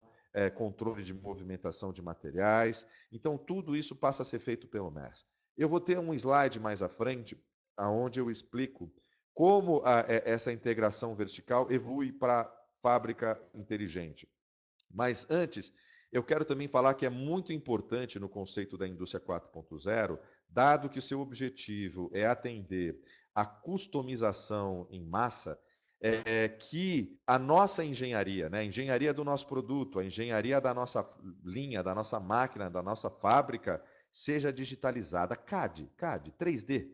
controle de movimentação de materiais. Então, tudo isso passa a ser feito pelo MES. Eu vou ter um slide mais à frente, onde eu explico como essa integração vertical evolui para fábrica inteligente. Mas antes, eu quero também falar que é muito importante no conceito da indústria 4.0, dado que o seu objetivo é atender a customização em massa, que a nossa engenharia, né, a engenharia do nosso produto, a engenharia da nossa linha, da nossa máquina, da nossa fábrica, seja digitalizada. CAD, 3D.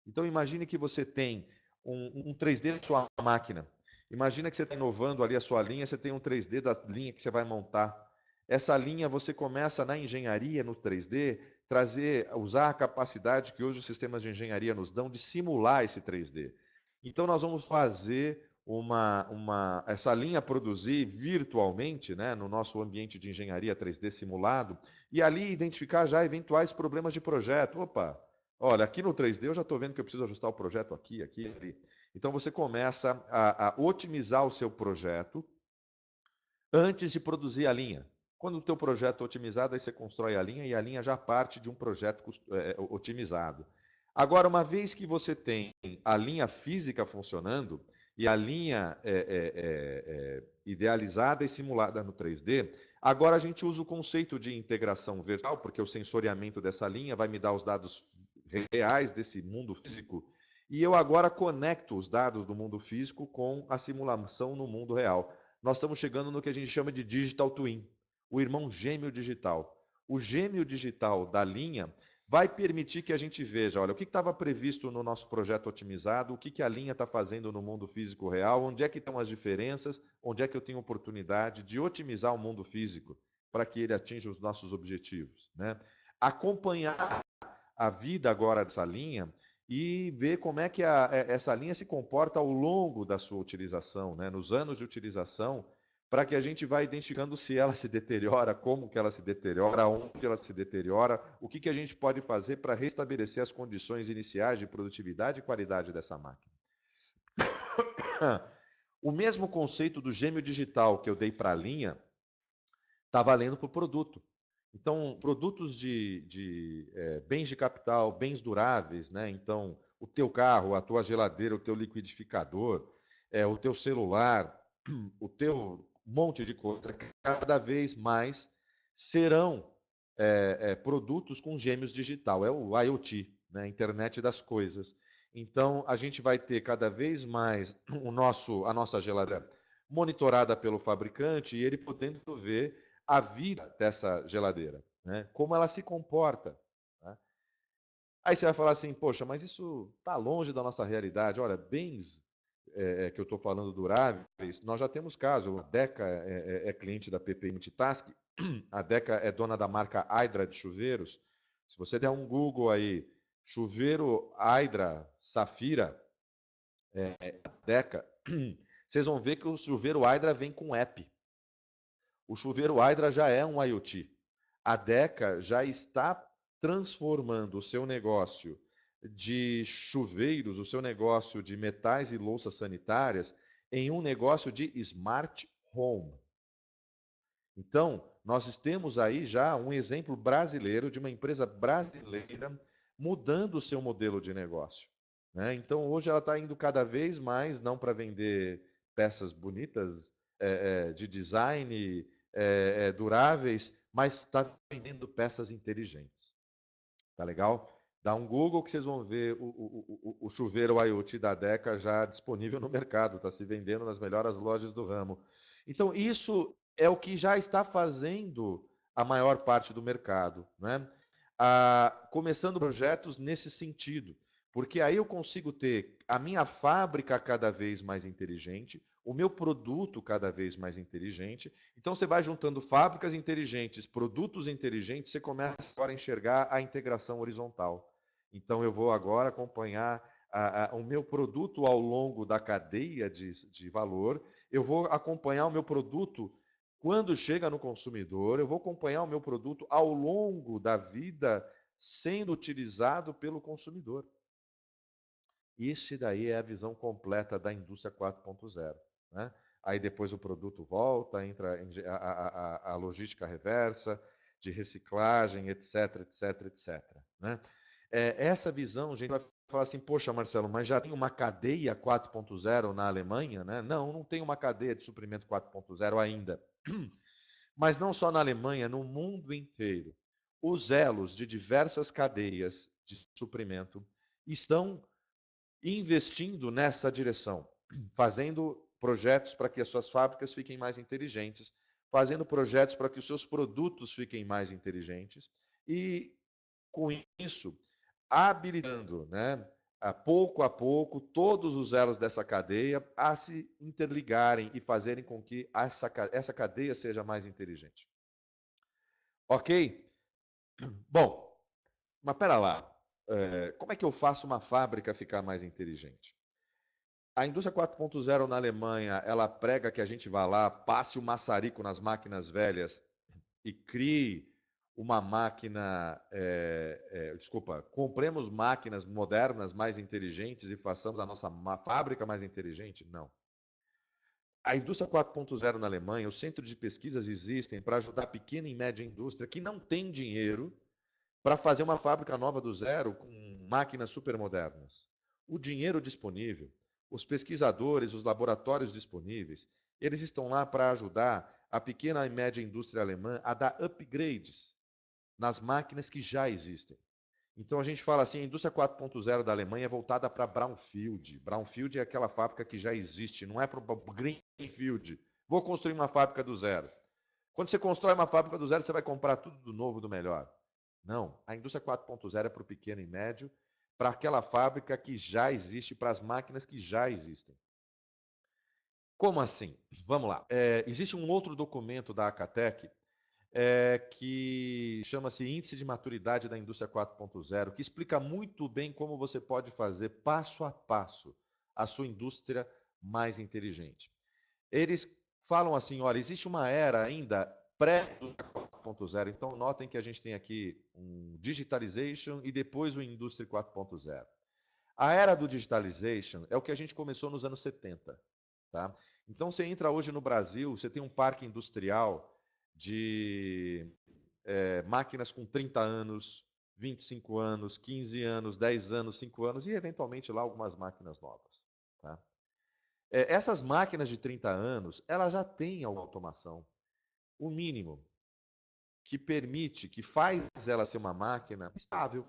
Então imagine que você tem um 3D na sua máquina. Imagina que você está inovando ali a sua linha, você tem um 3D da linha que você vai montar. Essa linha você começa na engenharia, no 3D, usar a capacidade que hoje os sistemas de engenharia nos dão de simular esse 3D. Então nós vamos fazer essa linha produzir virtualmente, né, no nosso ambiente de engenharia 3D simulado, e ali identificar já eventuais problemas de projeto. Opa, olha, aqui no 3D eu já estou vendo que eu preciso ajustar o projeto aqui, ali. Então você começa a otimizar o seu projeto antes de produzir a linha. Quando o teu projeto é otimizado, aí você constrói a linha e a linha já parte de um projeto otimizado. Agora, uma vez que você tem a linha física funcionando e a linha idealizada e simulada no 3D, agora a gente usa o conceito de integração vertical, porque o sensoriamento dessa linha vai me dar os dados reais desse mundo físico e eu agora conecto os dados do mundo físico com a simulação no mundo real. Nós estamos chegando no que a gente chama de digital twin, o irmão gêmeo digital. O gêmeo digital da linha vai permitir que a gente veja, olha, o que estava previsto no nosso projeto otimizado, o que a linha está fazendo no mundo físico real, onde é que estão as diferenças, onde é que eu tenho oportunidade de otimizar o mundo físico para que ele atinja os nossos objetivos, né? Acompanhar a vida agora dessa linha e ver como é que essa linha se comporta ao longo da sua utilização, né? Nos anos de utilização, para que a gente vá identificando se ela se deteriora, como que ela se deteriora, onde ela se deteriora, o que a gente pode fazer para restabelecer as condições iniciais de produtividade e qualidade dessa máquina. O mesmo conceito do gêmeo digital que eu dei para a linha está valendo para o produto. Então, produtos de bens de capital, bens duráveis, né? Então, o teu carro, a tua geladeira, o teu liquidificador, o teu celular, o teu monte de coisa, cada vez mais serão produtos com gêmeos digital, é o IoT, né? Internet das coisas. Então, a gente vai ter cada vez mais a nossa geladeira monitorada pelo fabricante e ele podendo ver a vida dessa geladeira, né? Como ela se comporta. Né? Aí você vai falar assim, poxa, mas isso está longe da nossa realidade. Olha, bens que eu estou falando duráveis, nós já temos caso. A Deca é cliente da PPI Multitask, a Deca é dona da marca Hydra de chuveiros. Se você der um Google aí, chuveiro Hydra Safira, Deca, vocês vão ver que o chuveiro Hydra vem com app. O chuveiro Hydra já é um IoT. A Deca já está transformando o seu negócio de chuveiros, o seu negócio de metais e louças sanitárias, em um negócio de smart home. Então, nós temos aí já um exemplo brasileiro de uma empresa brasileira mudando o seu modelo de negócio. Né? Então, hoje ela está indo cada vez mais, não para vender peças bonitas, de design, duráveis, mas está vendendo peças inteligentes. Tá legal? Dá um Google que vocês vão ver o chuveiro IoT da Deca já disponível no mercado, está se vendendo nas melhores lojas do ramo. Então, isso é o que já está fazendo a maior parte do mercado, né? Começando projetos nesse sentido, porque aí eu consigo ter a minha fábrica cada vez mais inteligente, o meu produto cada vez mais inteligente. Então você vai juntando fábricas inteligentes, produtos inteligentes, você começa agora a enxergar a integração horizontal. Então eu vou agora acompanhar o meu produto ao longo da cadeia de valor, eu vou acompanhar o meu produto quando chega no consumidor, eu vou acompanhar o meu produto ao longo da vida sendo utilizado pelo consumidor. Isso daí é a visão completa da indústria 4.0. Né? Aí depois o produto volta, entra a logística reversa, de reciclagem, etc, etc, etc. Né? Essa visão, a gente vai falar assim, poxa, Marcelo, mas já tem uma cadeia 4.0 na Alemanha? Né? Não, não tem uma cadeia de suprimento 4.0 ainda. Mas não só na Alemanha, no mundo inteiro. Os elos de diversas cadeias de suprimento estão investindo nessa direção, fazendo projetos para que as suas fábricas fiquem mais inteligentes, fazendo projetos para que os seus produtos fiquem mais inteligentes e, com isso, habilitando, né, a pouco, todos os elos dessa cadeia a se interligarem e fazerem com que essa cadeia seja mais inteligente. Ok? Bom, mas pera lá. Como é que eu faço uma fábrica ficar mais inteligente? A indústria 4.0 na Alemanha, ela prega que a gente vá lá, passe o maçarico nas máquinas velhas e crie uma máquina, desculpa, compremos máquinas modernas, mais inteligentes e façamos a nossa fábrica mais inteligente? Não. A indústria 4.0 na Alemanha, os centros de pesquisas existem para ajudar a pequena e média indústria que não tem dinheiro para fazer uma fábrica nova do zero com máquinas supermodernas. O dinheiro disponível, os pesquisadores, os laboratórios disponíveis, eles estão lá para ajudar a pequena e média indústria alemã a dar upgrades nas máquinas que já existem. Então a gente fala assim, a indústria 4.0 da Alemanha é voltada para brownfield. Brownfield é aquela fábrica que já existe, não é para o greenfield. Vou construir uma fábrica do zero. Quando você constrói uma fábrica do zero, você vai comprar tudo do novo, do melhor. Não, a indústria 4.0 é para o pequeno e médio, para aquela fábrica que já existe, para as máquinas que já existem. Como assim? Vamos lá. Existe um outro documento da Acatec que chama-se Índice de Maturidade da Indústria 4.0, que explica muito bem como você pode fazer passo a passo a sua indústria mais inteligente. Eles falam assim, olha, existe uma era ainda pré-indústria 4.0, então notem que a gente tem aqui um digitalization e depois o indústria 4.0. A era do digitalization é o que a gente começou nos anos 70. Tá? Então você entra hoje no Brasil, você tem um parque industrial de máquinas com 30 anos, 25 anos, 15 anos, 10 anos, 5 anos e eventualmente lá algumas máquinas novas. Tá? Essas máquinas de 30 anos, elas já têm a automação, o mínimo, que permite, que faz ela ser uma máquina estável,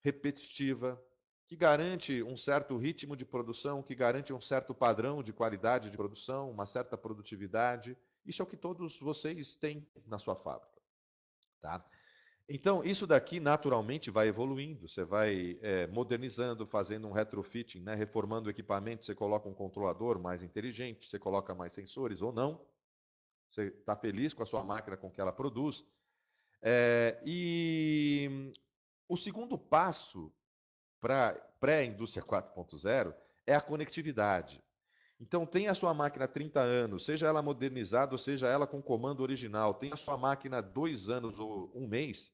repetitiva, que garante um certo ritmo de produção, que garante um certo padrão de qualidade de produção, uma certa produtividade. Isso é o que todos vocês têm na sua fábrica. Tá? Então, isso daqui naturalmente vai evoluindo, você vai modernizando, fazendo um retrofitting, né? Reformando o equipamento, você coloca um controlador mais inteligente, você coloca mais sensores ou não, você está feliz com a sua máquina, com o que ela produz. E o segundo passo para pré-indústria 4.0 é a conectividade. Então, tem a sua máquina há 30 anos, seja ela modernizada ou seja ela com comando original, tem a sua máquina há 2 anos ou 1 mês,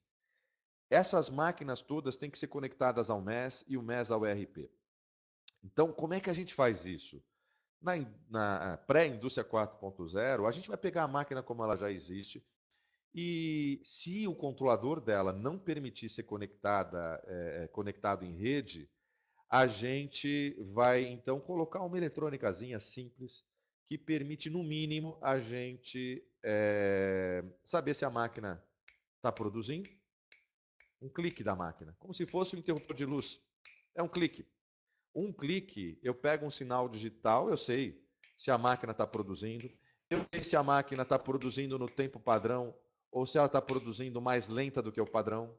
essas máquinas todas têm que ser conectadas ao MES e o MES ao ERP. Então, como é que a gente faz isso? Na pré-indústria 4.0, a gente vai pegar a máquina como ela já existe e se o controlador dela não permitir ser conectado em rede, a gente vai então colocar uma eletrônicazinha simples que permite, no mínimo, a gente saber se a máquina está produzindo. Um clique da máquina, como se fosse um interruptor de luz. É um clique. Um clique, eu pego um sinal digital, eu sei se a máquina está produzindo, eu sei se a máquina está produzindo no tempo padrão ou se ela está produzindo mais lenta do que o padrão.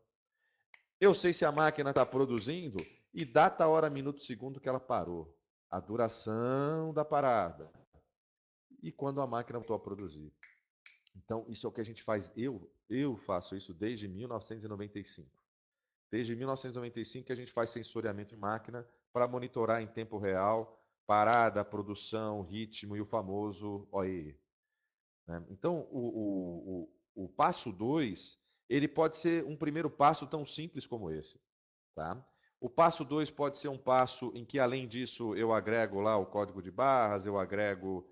Eu sei se a máquina está produzindo e data, hora, minuto, segundo que ela parou. A duração da parada. E quando a máquina voltou a produzir. Então, isso é o que a gente faz. Eu faço isso desde 1995. Desde 1995 que a gente faz sensoriamento em máquina para monitorar em tempo real parada, produção, ritmo e o famoso OEE. Né? Então, o passo 2, ele pode ser um primeiro passo tão simples como esse. Tá? O passo 2 pode ser um passo em que, além disso, eu agrego lá o código de barras, eu agrego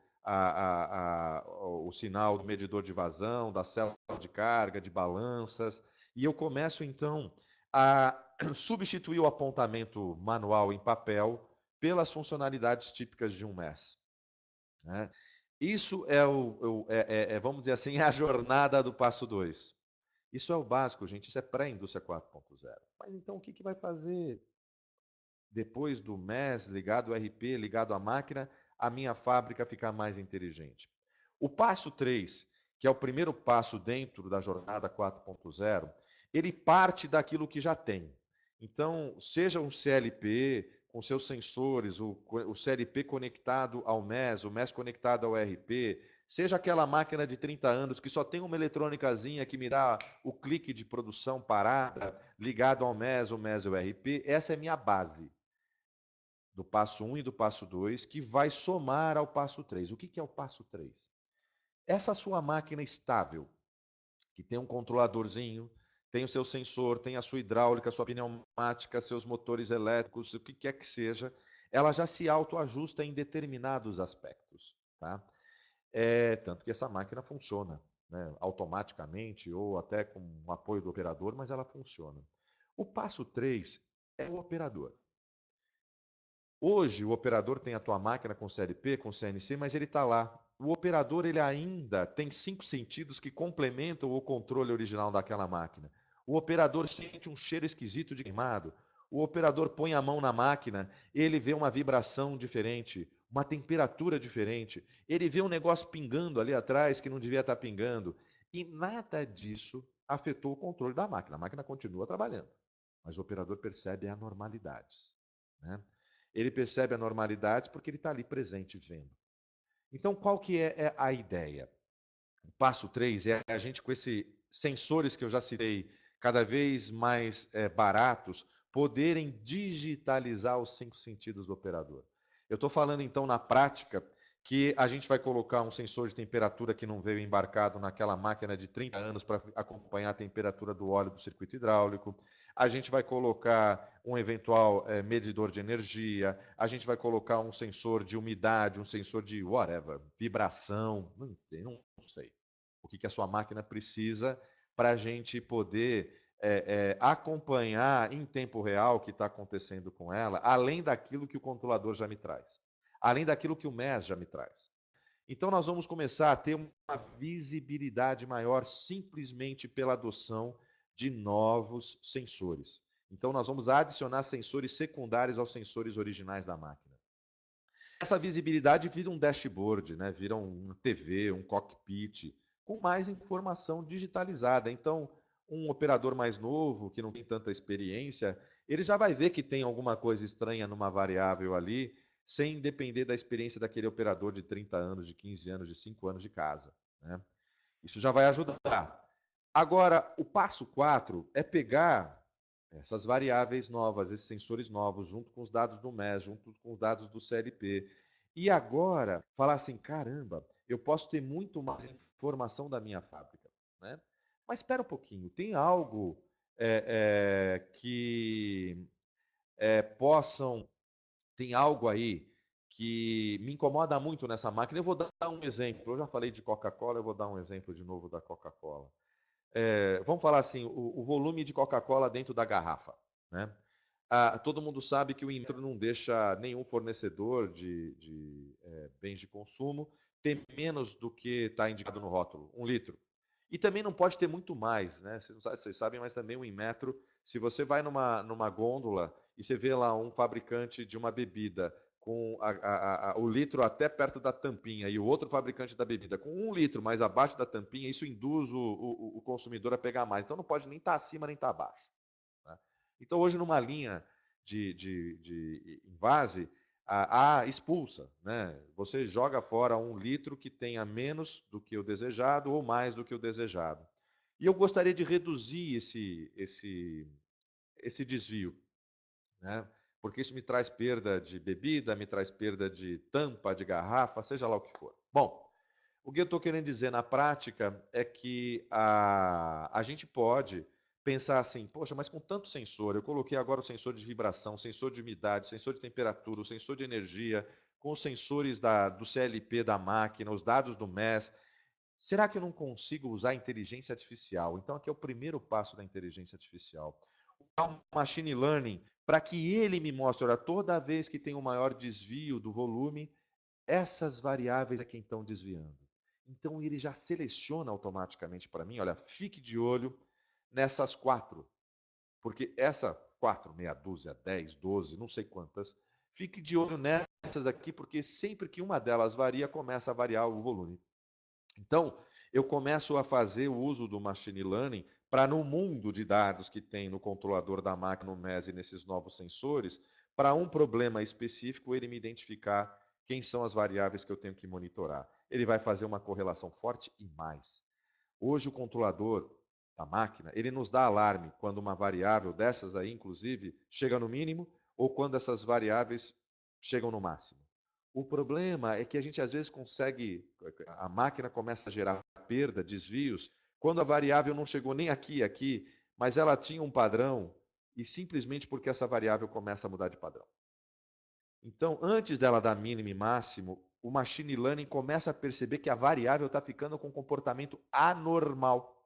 o sinal do medidor de vazão, da célula de carga, de balanças, e eu começo, então, a substituir o apontamento manual em papel pelas funcionalidades típicas de um MES. Né? Isso vamos dizer assim, a jornada do passo 2. Isso é o básico, gente. Isso é pré-indústria 4.0. Mas então o que vai fazer depois do MES ligado ao RP, ligado à máquina, a minha fábrica ficar mais inteligente? O passo 3, que é o primeiro passo dentro da jornada 4.0, ele parte daquilo que já tem. Então, seja um CLP com seus sensores, o CLP conectado ao MES, o MES conectado ao RP, seja aquela máquina de 30 anos que só tem uma eletrônicazinha que me dá o clique de produção parada, ligado ao MES, o MES e o RP, essa é minha base do passo 1 e do passo 2, que vai somar ao passo 3. O que é o passo 3? Essa sua máquina estável, que tem um controladorzinho, tem o seu sensor, tem a sua hidráulica, a sua pneumática, seus motores elétricos, o que quer que seja, ela já se autoajusta em determinados aspectos. Tá? Tanto que essa máquina funciona, né, automaticamente ou até com o apoio do operador, mas ela funciona. O passo 3 é o operador. Hoje, o operador tem a tua máquina com CLP, com CNC, mas ele está lá. O operador ele ainda tem 5 sentidos que complementam o controle original daquela máquina. O operador sente um cheiro esquisito de queimado. O operador põe a mão na máquina, ele vê uma vibração diferente, uma temperatura diferente. Ele vê um negócio pingando ali atrás que não devia estar pingando. E nada disso afetou o controle da máquina. A máquina continua trabalhando, mas o operador percebe anormalidades, né? Ele percebe a normalidade porque ele está ali presente vendo. Então, qual que é a ideia? O passo 3 é a gente, com esses sensores que eu já citei, cada vez mais baratos, poderem digitalizar os 5 sentidos do operador. Eu estou falando, então, na prática, que a gente vai colocar um sensor de temperatura que não veio embarcado naquela máquina de 30 anos para acompanhar a temperatura do óleo do circuito hidráulico. A gente vai colocar um eventual medidor de energia. A gente vai colocar um sensor de umidade, um sensor de whatever, vibração, não sei. O que a sua máquina precisa para a gente poder acompanhar em tempo real o que está acontecendo com ela, além daquilo que o controlador já me traz, além daquilo que o MES já me traz. Então, nós vamos começar a ter uma visibilidade maior simplesmente pela adoção de novos sensores. Então, nós vamos adicionar sensores secundários aos sensores originais da máquina. Essa visibilidade vira um dashboard, né? Vira uma TV, um cockpit, com mais informação digitalizada. Então, um operador mais novo, que não tem tanta experiência, ele já vai ver que tem alguma coisa estranha numa variável ali, sem depender da experiência daquele operador de 30 anos, de 15 anos, de 5 anos de casa, né? Isso já vai ajudar. Agora, o passo 4 é pegar essas variáveis novas, esses sensores novos, junto com os dados do MES, junto com os dados do CLP. E agora, falar assim, caramba, eu posso ter muito mais informação da minha fábrica, né? Mas espera um pouquinho, tem algo que possam, tem algo aí que me incomoda muito nessa máquina. Eu vou dar um exemplo, eu já falei de Coca-Cola, eu vou dar um exemplo de novo da Coca-Cola. Vamos falar assim, o volume de Coca-Cola dentro da garrafa, né? Todo mundo sabe que o Inmetro não deixa nenhum fornecedor de bens de consumo ter menos do que está indicado no rótulo, 1 litro. E também não pode ter muito mais, né? Vocês sabem, mas também o Inmetro, se você vai numa gôndola e você vê lá um fabricante de uma bebida com o litro até perto da tampinha e o outro fabricante da bebida com 1 litro mais abaixo da tampinha, isso induz o consumidor a pegar mais. Então não pode nem estar acima nem estar abaixo, né? Então hoje numa linha de invase, expulsa, né? Você joga fora 1 litro que tenha menos do que o desejado ou mais do que o desejado. E eu gostaria de reduzir esse desvio, né? Porque isso me traz perda de bebida, me traz perda de tampa, de garrafa, seja lá o que for. Bom, o que eu estou querendo dizer na prática é que a gente pode pensar assim, poxa, mas com tanto sensor, eu coloquei agora o sensor de vibração, sensor de umidade, sensor de temperatura, o sensor de energia, com os sensores do CLP da máquina, os dados do MES, será que eu não consigo usar inteligência artificial? Então, aqui é o primeiro passo da inteligência artificial. O machine learning, para que ele me mostre, olha, toda vez que tem um maior desvio do volume, essas variáveis é quem estão desviando. Então, ele já seleciona automaticamente para mim, olha, fique de olho nessas 4, porque essa 4, meia dúzia, 10, 12, não sei quantas, fique de olho nessas aqui, porque sempre que uma delas varia, começa a variar o volume. Então, eu começo a fazer o uso do machine learning para, no mundo de dados que tem no controlador da máquina, no MES e nesses novos sensores, para um problema específico, ele me identificar quem são as variáveis que eu tenho que monitorar. Ele vai fazer uma correlação forte e mais. Hoje, o controlador da máquina, ele nos dá alarme quando uma variável dessas aí, inclusive, chega no mínimo ou quando essas variáveis chegam no máximo. O problema é que a gente às vezes consegue, a máquina começa a gerar perda, desvios, quando a variável não chegou nem aqui, mas ela tinha um padrão e simplesmente porque essa variável começa a mudar de padrão. Então, antes dela dar mínimo e máximo, o machine learning começa a perceber que a variável está ficando com um comportamento anormal.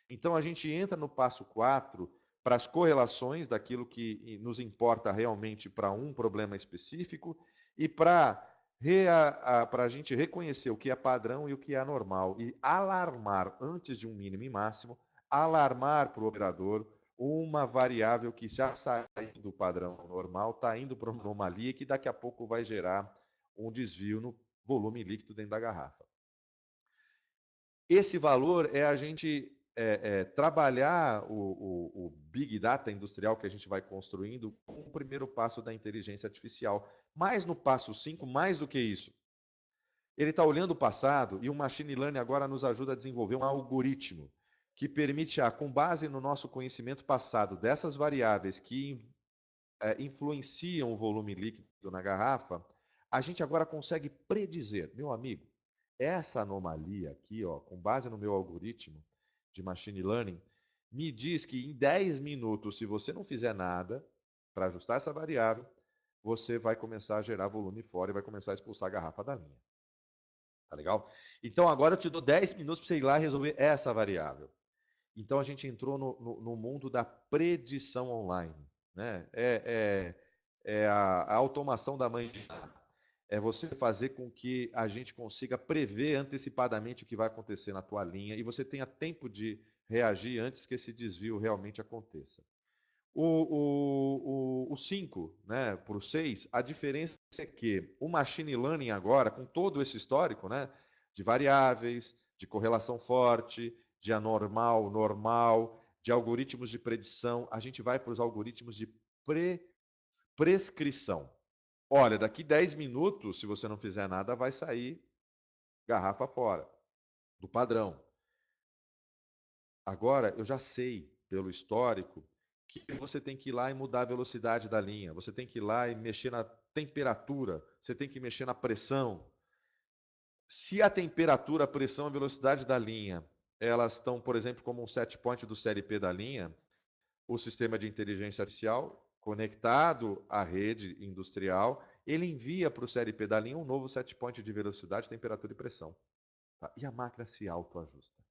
Então, a gente entra no passo 4 para as correlações daquilo que nos importa realmente para um problema específico e para a gente reconhecer o que é padrão e o que é anormal e alarmar antes de um mínimo e máximo, alarmar para o operador uma variável que já saiu do padrão normal, está indo para uma anomalia que daqui a pouco vai gerar um desvio no volume líquido dentro da garrafa. Esse valor é a gente trabalhar o Big Data industrial que a gente vai construindo com o primeiro passo da inteligência artificial. Mas no passo 5, mais do que isso, ele está olhando o passado e o Machine Learning agora nos ajuda a desenvolver um algoritmo que permite, com base no nosso conhecimento passado dessas variáveis que influenciam o volume líquido na garrafa, a gente agora consegue predizer, meu amigo, essa anomalia aqui, ó, com base no meu algoritmo de machine learning, me diz que em 10 minutos, se você não fizer nada para ajustar essa variável, você vai começar a gerar volume fora e vai começar a expulsar a garrafa da linha. Tá legal? Então agora eu te dou 10 minutos para você ir lá e resolver essa variável. Então a gente entrou no mundo da predição online, né? A automação da mãe de Ná. É você fazer com que a gente consiga prever antecipadamente o que vai acontecer na tua linha e você tenha tempo de reagir antes que esse desvio realmente aconteça. O 5, né, para o 6, a diferença é que o machine learning agora, com todo esse histórico, né, de variáveis, de correlação forte, de anormal, normal, de algoritmos de predição, a gente vai para os algoritmos de prescrição. Olha, daqui 10 minutos, se você não fizer nada, vai sair garrafa fora do padrão. Agora, eu já sei, pelo histórico, que você tem que ir lá e mudar a velocidade da linha, você tem que ir lá e mexer na temperatura, você tem que mexer na pressão. Se a temperatura, a pressão, a velocidade da linha, elas estão, por exemplo, como um set point do CLP da linha, o sistema de inteligência artificial, conectado à rede industrial, ele envia para o CLP da linha um novo set point de velocidade, temperatura e pressão. Tá? E a máquina se autoajusta.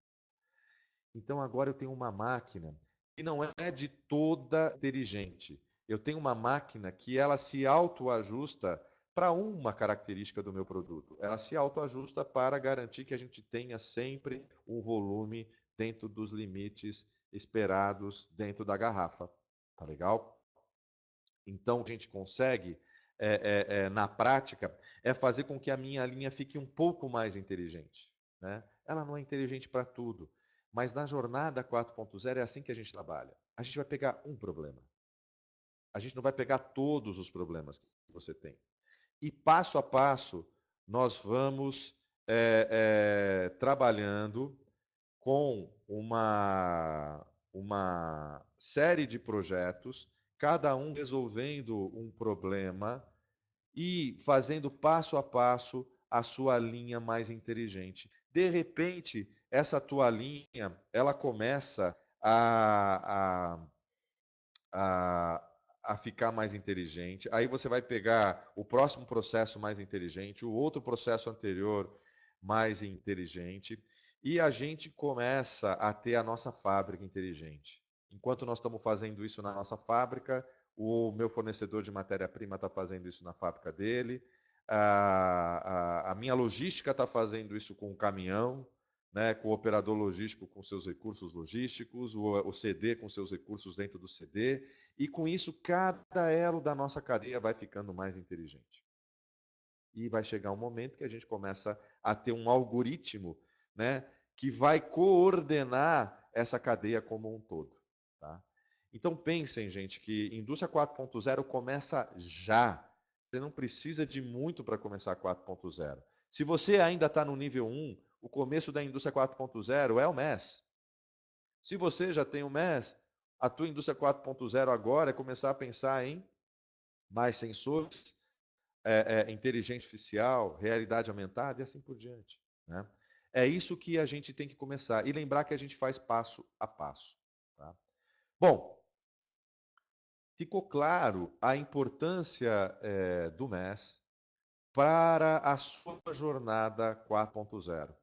Então agora eu tenho uma máquina que não é de toda inteligente. Eu tenho uma máquina que ela se autoajusta para uma característica do meu produto. Ela se autoajusta para garantir que a gente tenha sempre um volume dentro dos limites esperados dentro da garrafa. Tá legal? Então a gente consegue, na prática, fazer com que a minha linha fique um pouco mais inteligente. Né? Ela não é inteligente para tudo. Mas na jornada 4.0 é assim que a gente trabalha. A gente vai pegar um problema. A gente não vai pegar todos os problemas que você tem. E passo a passo, nós vamos trabalhando com uma série de projetos, cada um resolvendo um problema e fazendo passo a passo a sua linha mais inteligente. De repente, essa tua linha, ela começa a, a ficar mais inteligente. Aí você vai pegar o próximo processo mais inteligente, o outro processo anterior mais inteligente, e a gente começa a ter a nossa fábrica inteligente. Enquanto nós estamos fazendo isso na nossa fábrica, o meu fornecedor de matéria-prima está fazendo isso na fábrica dele, a minha logística está fazendo isso com o caminhão, né, com o operador logístico com seus recursos logísticos, o CD com seus recursos dentro do CD, e com isso cada elo da nossa cadeia vai ficando mais inteligente. E vai chegar um momento que a gente começa a ter um algoritmo, né, que vai coordenar essa cadeia como um todo. Tá? Então pensem, gente, que indústria 4.0 começa já. Você não precisa de muito para começar 4.0. Se você ainda está no nível 1, o começo da indústria 4.0 é o MES. Se você já tem o MES, a tua indústria 4.0 agora é começar a pensar em mais sensores, inteligência artificial, realidade aumentada e assim por diante. Né? É isso que a gente tem que começar. E lembrar que a gente faz passo a passo. Tá? Bom, ficou claro a importância do MES para a sua jornada 4.0.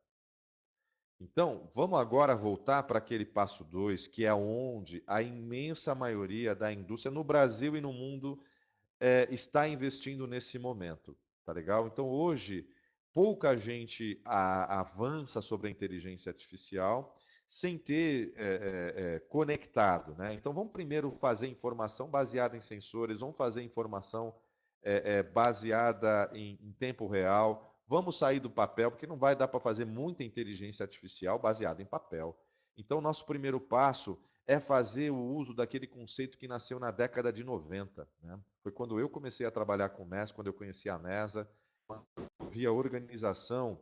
Então, vamos agora voltar para aquele passo 2, que é onde a imensa maioria da indústria no Brasil e no mundo está investindo nesse momento. Tá legal? Então, hoje, pouca gente avança sobre a inteligência artificial sem ter conectado. Né? Então, vamos primeiro fazer informação baseada em sensores, vamos fazer informação baseada em tempo real. Vamos sair do papel, porque não vai dar para fazer muita inteligência artificial baseada em papel. Então, nosso primeiro passo é fazer o uso daquele conceito que nasceu na década de 90. Né? Foi quando eu comecei a trabalhar com o MES, quando eu conheci a MESA, eu vi a organização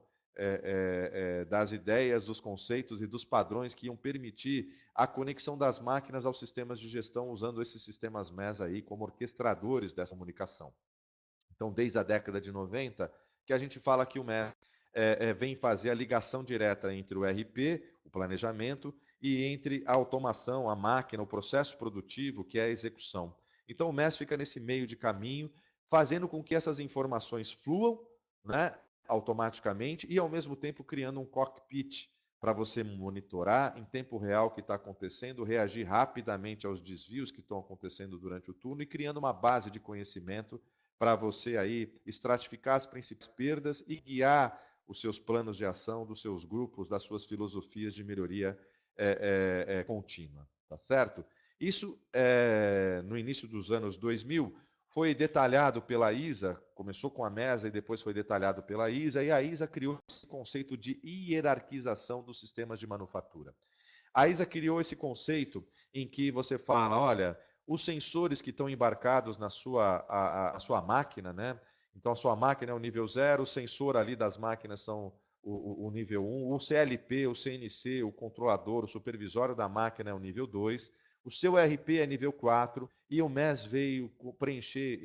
das ideias, dos conceitos e dos padrões que iam permitir a conexão das máquinas aos sistemas de gestão, usando esses sistemas MES aí como orquestradores dessa comunicação. Então, desde a década de 90, que a gente fala que o MES vem fazer a ligação direta entre o RP, o planejamento, e entre a automação, a máquina, o processo produtivo, que é a execução. Então, o MES fica nesse meio de caminho, fazendo com que essas informações fluam, né, automaticamente e, ao mesmo tempo, criando um cockpit para você monitorar em tempo real o que está acontecendo, reagir rapidamente aos desvios que estão acontecendo durante o turno e criando uma base de conhecimento para você aí estratificar as principais perdas e guiar os seus planos de ação, dos seus grupos, das suas filosofias de melhoria contínua, tá certo? Isso, no início dos anos 2000, foi detalhado pela ISA, começou com a MESA e depois foi detalhado pela ISA, e a ISA criou esse conceito de hierarquização dos sistemas de manufatura. A ISA criou esse conceito em que você fala, olha, os sensores que estão embarcados na sua máquina, né? Então, a sua máquina é o nível 0, o sensor ali das máquinas são o nível 1, o CLP, o CNC, o controlador, o supervisório da máquina é o nível 2, o seu RP é nível 4, e o MES veio preencher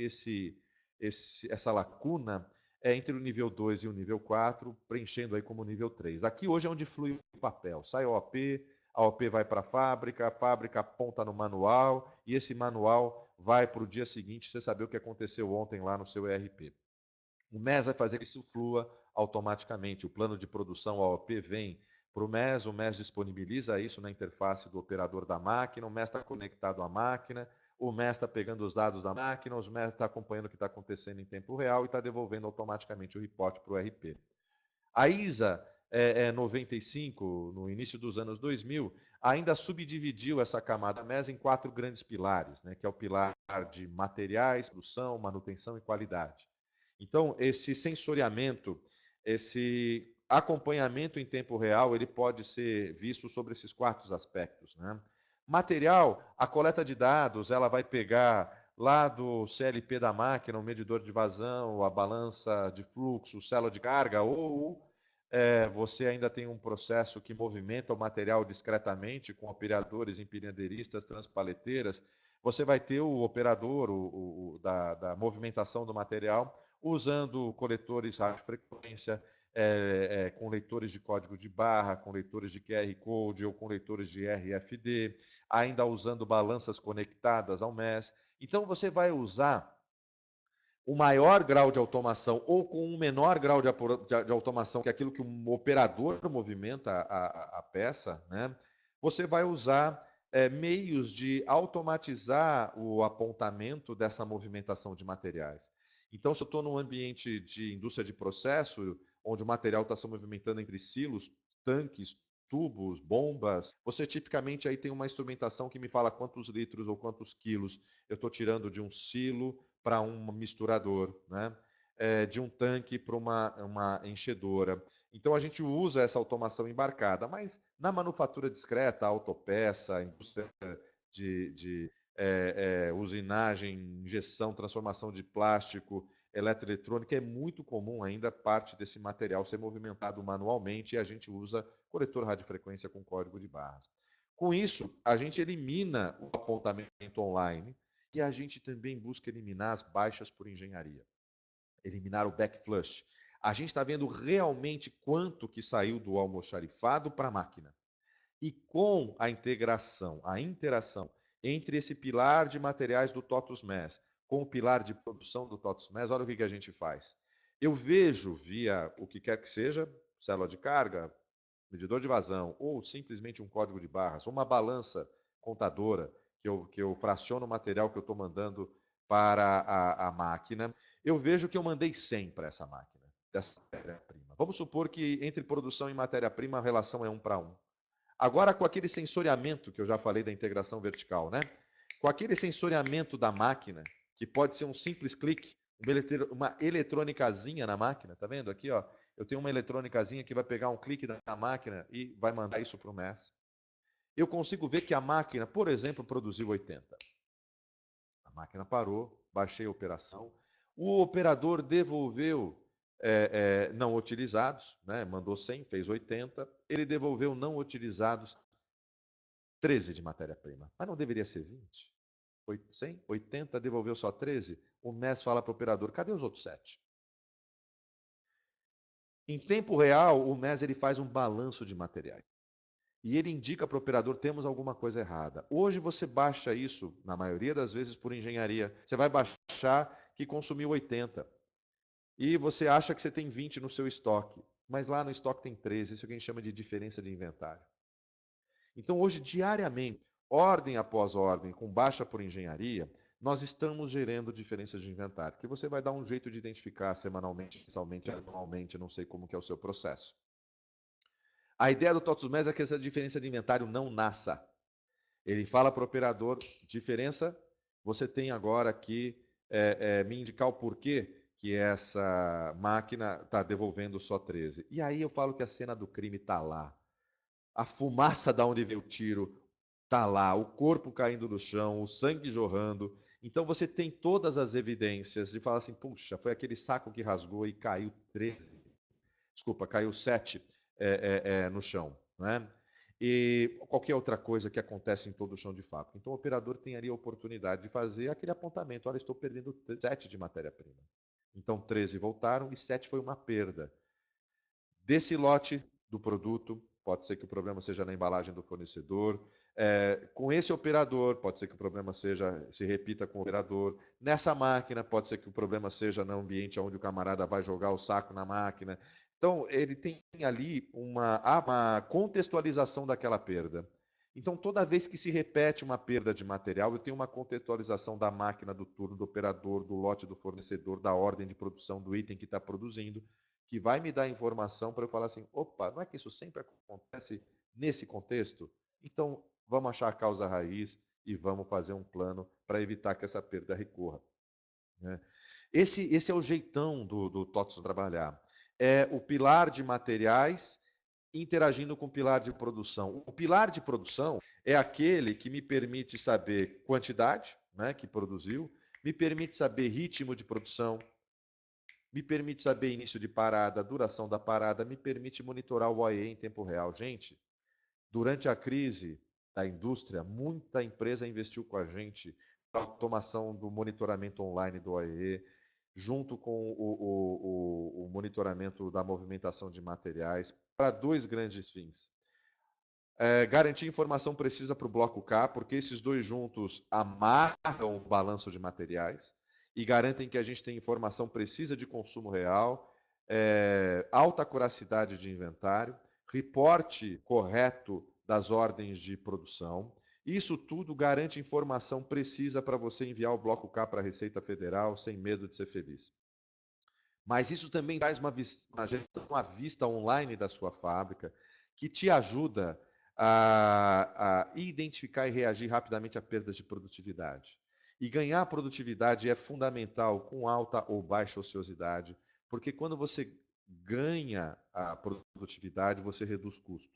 essa lacuna entre o nível 2 e o nível 4, preenchendo aí como nível 3. Aqui hoje é onde flui o papel. Sai o OP, a OP vai para a fábrica aponta no manual, e esse manual vai para o dia seguinte, você saber o que aconteceu ontem lá no seu ERP. O MES vai fazer que isso flua automaticamente. O plano de produção, a OP, vem para o MES disponibiliza isso na interface do operador da máquina, o MES está conectado à máquina, o MES está pegando os dados da máquina, o MES está acompanhando o que está acontecendo em tempo real e está devolvendo automaticamente o reporte para o RP. A ISA 95, no início dos anos 2000, ainda subdividiu essa camada MES em 4 grandes pilares, né, que é o pilar de materiais, produção, manutenção e qualidade. Então, esse sensoriamento, esse acompanhamento em tempo real, ele pode ser visto sobre esses 4 aspectos, né? Material, a coleta de dados, ela vai pegar lá do CLP da máquina, o medidor de vazão, a balança de fluxo, célula de carga, ou você ainda tem um processo que movimenta o material discretamente, com operadores, empilhadeiristas, transpaleteiras. Você vai ter o operador da movimentação do material usando coletores radiofrequência, com leitores de código de barra, com leitores de QR Code ou com leitores de RFD, ainda usando balanças conectadas ao MES. Então, você vai usar o maior grau de automação ou com um menor grau de automação, que é aquilo que um operador movimenta a peça, né? Você vai usar meios de automatizar o apontamento dessa movimentação de materiais. Então, se eu estou num ambiente de indústria de processo, onde o material está se movimentando entre silos, tanques, tubos, bombas, você tipicamente aí tem uma instrumentação que me fala quantos litros ou quantos quilos eu estou tirando de um silo para um misturador, né? De um tanque para uma enchedora. Então a gente usa essa automação embarcada, mas na manufatura discreta, autopeça, indústria de usinagem, injeção, transformação de plástico, eletroeletrônica, é muito comum ainda parte desse material ser movimentado manualmente e a gente usa coletor radiofrequência com código de barras. Com isso, a gente elimina o apontamento online e a gente também busca eliminar as baixas por engenharia, eliminar o backflush. A gente está vendo realmente quanto que saiu do almoxarifado para a máquina. E com a integração, a interação entre esse pilar de materiais do TOTUS MES com o pilar de produção do TOTUS MES, olha o que a gente faz. Eu vejo via o que quer que seja, célula de carga, medidor de vazão, ou simplesmente um código de barras, uma balança contadora, que eu fraciono o material que eu estou mandando para a máquina, eu vejo que eu mandei 100 para essa máquina, dessa matéria-prima. Vamos supor que entre produção e matéria-prima a relação é 1 para 1. Agora, com aquele sensoriamento que eu já falei da integração vertical, né? Com aquele sensoriamento da máquina, que pode ser um simples clique, uma eletrônicazinha na máquina, tá vendo aqui, ó? Eu tenho uma eletrônicazinha que vai pegar um clique da máquina e vai mandar isso para o MES. Eu consigo ver que a máquina, por exemplo, produziu 80. A máquina parou, baixei a operação. O operador devolveu não utilizados, né? Mandou 100, fez 80. Ele devolveu não utilizados 13 de matéria-prima. Mas não deveria ser 20? 100, 80, devolveu só 13? O MES fala para o operador, cadê os outros 7? Em tempo real, o MES ele faz um balanço de materiais. E ele indica para o operador, temos alguma coisa errada. Hoje você baixa isso, na maioria das vezes, por engenharia. Você vai baixar que consumiu 80. E você acha que você tem 20 no seu estoque. Mas lá no estoque tem 13. Isso é o que a gente chama de diferença de inventário. Então, hoje, diariamente, ordem após ordem, com baixa por engenharia, nós estamos gerando diferenças de inventário, que você vai dar um jeito de identificar semanalmente, mensalmente, anualmente, não sei como que é o seu processo. A ideia do TOTUS MES é que essa diferença de inventário não nasça. Ele fala para o operador, diferença, você tem agora que me indicar o porquê que essa máquina está devolvendo só 13. E aí eu falo que a cena do crime está lá. A fumaça da onde veio o tiro está lá, o corpo caindo no chão, o sangue jorrando. Então você tem todas as evidências de falar assim, puxa, foi aquele saco que rasgou e caiu 13. Desculpa, caiu 7 no chão. Né? E qualquer outra coisa que acontece em todo o chão de fato. Então o operador tem ali a oportunidade de fazer aquele apontamento. Olha, estou perdendo 7 de matéria-prima. Então 13 voltaram e 7 foi uma perda. Desse lote do produto, pode ser que o problema seja na embalagem do fornecedor. Com esse operador, pode ser que o problema se repita com o operador. Nessa máquina, pode ser que o problema seja no ambiente onde o camarada vai jogar o saco na máquina. Então, ele tem ali uma contextualização daquela perda. Então, toda vez que se repete uma perda de material, eu tenho uma contextualização da máquina, do turno, do operador, do lote do fornecedor, da ordem de produção do item que está produzindo, que vai me dar informação para eu falar assim, opa, não é que isso sempre acontece nesse contexto? Então, vamos achar a causa raiz e vamos fazer um plano para evitar que essa perda recorra. Né? Esse é o jeitão do TOTS trabalhar. É o pilar de materiais interagindo com o pilar de produção. O pilar de produção é aquele que me permite saber quantidade, né, que produziu, me permite saber ritmo de produção, me permite saber início de parada, duração da parada, me permite monitorar o OEE em tempo real. Gente, durante a crise da indústria, muita empresa investiu com a gente para a automação do monitoramento online do OEE, junto com o monitoramento da movimentação de materiais, para dois grandes fins. Garantir informação precisa para o bloco K, porque esses dois juntos amarram o balanço de materiais e garantem que a gente tem informação precisa de consumo real, alta curacidade de inventário, reporte correto das ordens de produção. Isso tudo garante informação precisa para você enviar o bloco K para a Receita Federal sem medo de ser feliz. Mas isso também traz uma gestão à vista online da sua fábrica, que te ajuda a identificar e reagir rapidamente a perdas de produtividade. E ganhar produtividade é fundamental com alta ou baixa ociosidade, porque quando você ganha a produtividade, você reduz custo.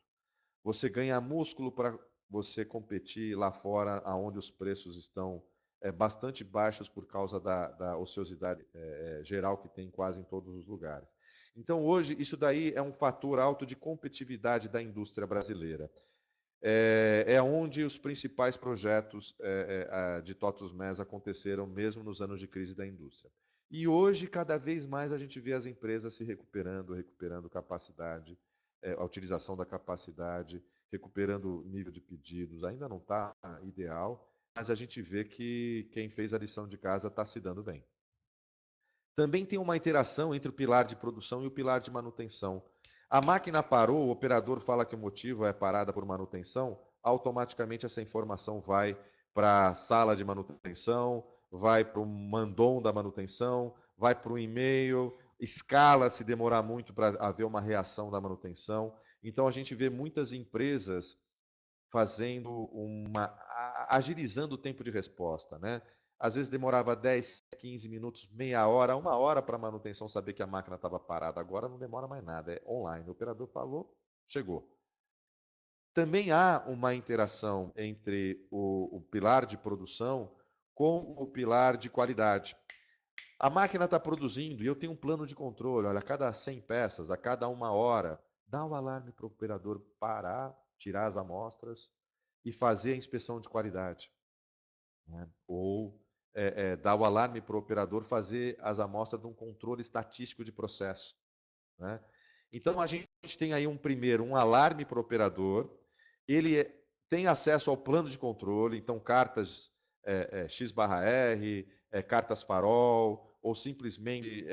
Você ganha músculo para você competir lá fora, onde os preços estão bastante baixos por causa da ociosidade geral que tem quase em todos os lugares. Então, hoje, isso daí é um fator alto de competitividade da indústria brasileira. É onde os principais projetos de TOTUS MES aconteceram, mesmo nos anos de crise da indústria. E hoje, cada vez mais, a gente vê as empresas se recuperando capacidade, a utilização da capacidade, recuperando o nível de pedidos. Ainda não está ideal, mas a gente vê que quem fez a lição de casa está se dando bem. Também tem uma interação entre o pilar de produção e o pilar de manutenção. A máquina parou, o operador fala que o motivo é parada por manutenção, automaticamente essa informação vai para a sala de manutenção, vai para o mandom da manutenção, vai para o e-mail, escala se demorar muito para haver uma reação da manutenção. Então a gente vê muitas empresas agilizando o tempo de resposta, né? Às vezes demorava 10, 15 minutos, meia hora, uma hora para a manutenção saber que a máquina estava parada. Agora não demora mais nada, é online. O operador falou, chegou. Também há uma interação entre o pilar de produção com o pilar de qualidade. A máquina está produzindo e eu tenho um plano de controle. Olha, a cada 100 peças, a cada uma hora, dá o alarme para o operador parar, tirar as amostras e fazer a inspeção de qualidade. Né? Ou dar o alarme para o operador fazer as amostras de um controle estatístico de processo. Né? Então, a gente tem aí um alarme para o operador, ele tem acesso ao plano de controle, então cartas X/R, cartas farol, ou simplesmente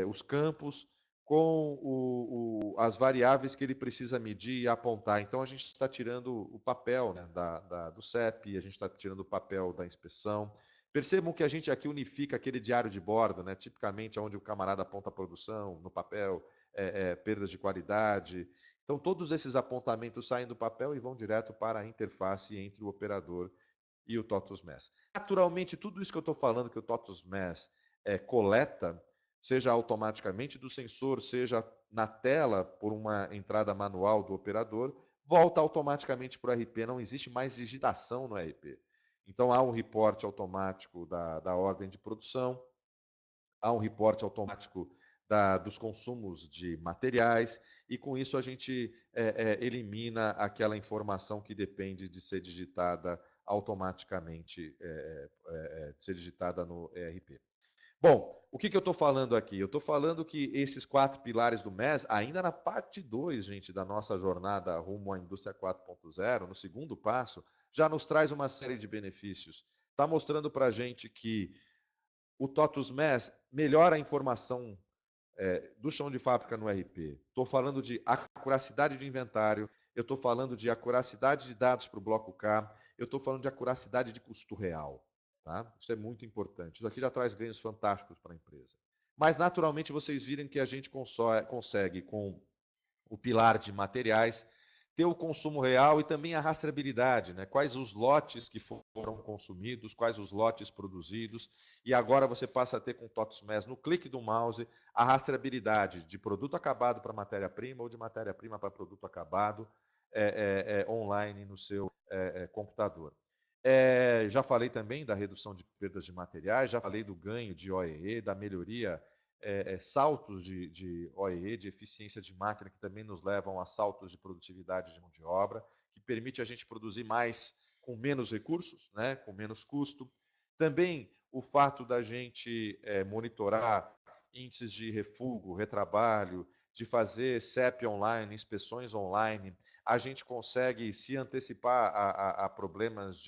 os campos com as variáveis que ele precisa medir e apontar. Então, a gente está tirando o papel, né, do CEP, a gente está tirando o papel da inspeção. Percebam que a gente aqui unifica aquele diário de bordo, né, tipicamente onde o camarada aponta a produção no papel, perdas de qualidade. Então, todos esses apontamentos saem do papel e vão direto para a interface entre o operador e o TOTUS MES. Naturalmente, tudo isso que eu estou falando que o TOTUS MES coleta, seja automaticamente do sensor, seja na tela por uma entrada manual do operador, volta automaticamente para o RP, não existe mais digitação no RP. Então, há um reporte automático da ordem de produção, há um reporte automático dos consumos de materiais, e com isso a gente elimina aquela informação que depende de ser digitada automaticamente, de ser digitada no ERP. Bom, o que eu estou falando aqui? Eu estou falando que esses 4 pilares do MES, ainda na parte 2, gente, da nossa jornada rumo à indústria 4.0, no segundo passo, já nos traz uma série de benefícios. Está mostrando para a gente que o TOTUS MES melhora a informação do chão de fábrica no RP. Estou falando de acuracidade de inventário, eu estou falando de acuracidade de dados para o bloco K, eu estou falando de acuracidade de custo real. Tá? Isso é muito importante. Isso aqui já traz ganhos fantásticos para a empresa. Mas, naturalmente, vocês viram que a gente consegue, com o pilar de materiais, ter o consumo real e também a rastreabilidade, né? Quais os lotes que foram consumidos, quais os lotes produzidos, e agora você passa a ter com o TOTUS MES, no clique do mouse, a rastreabilidade de produto acabado para matéria-prima ou de matéria-prima para produto acabado online no seu computador. Já falei também da redução de perdas de materiais, já falei do ganho de OEE, da melhoria saltos de OEE, de eficiência de máquina, que também nos levam a saltos de produtividade de mão de obra, que permite a gente produzir mais com menos recursos, né, com menos custo. Também o fato da gente monitorar índices de refúgio, retrabalho, de fazer CEP online, inspeções online, a gente consegue se antecipar a problemas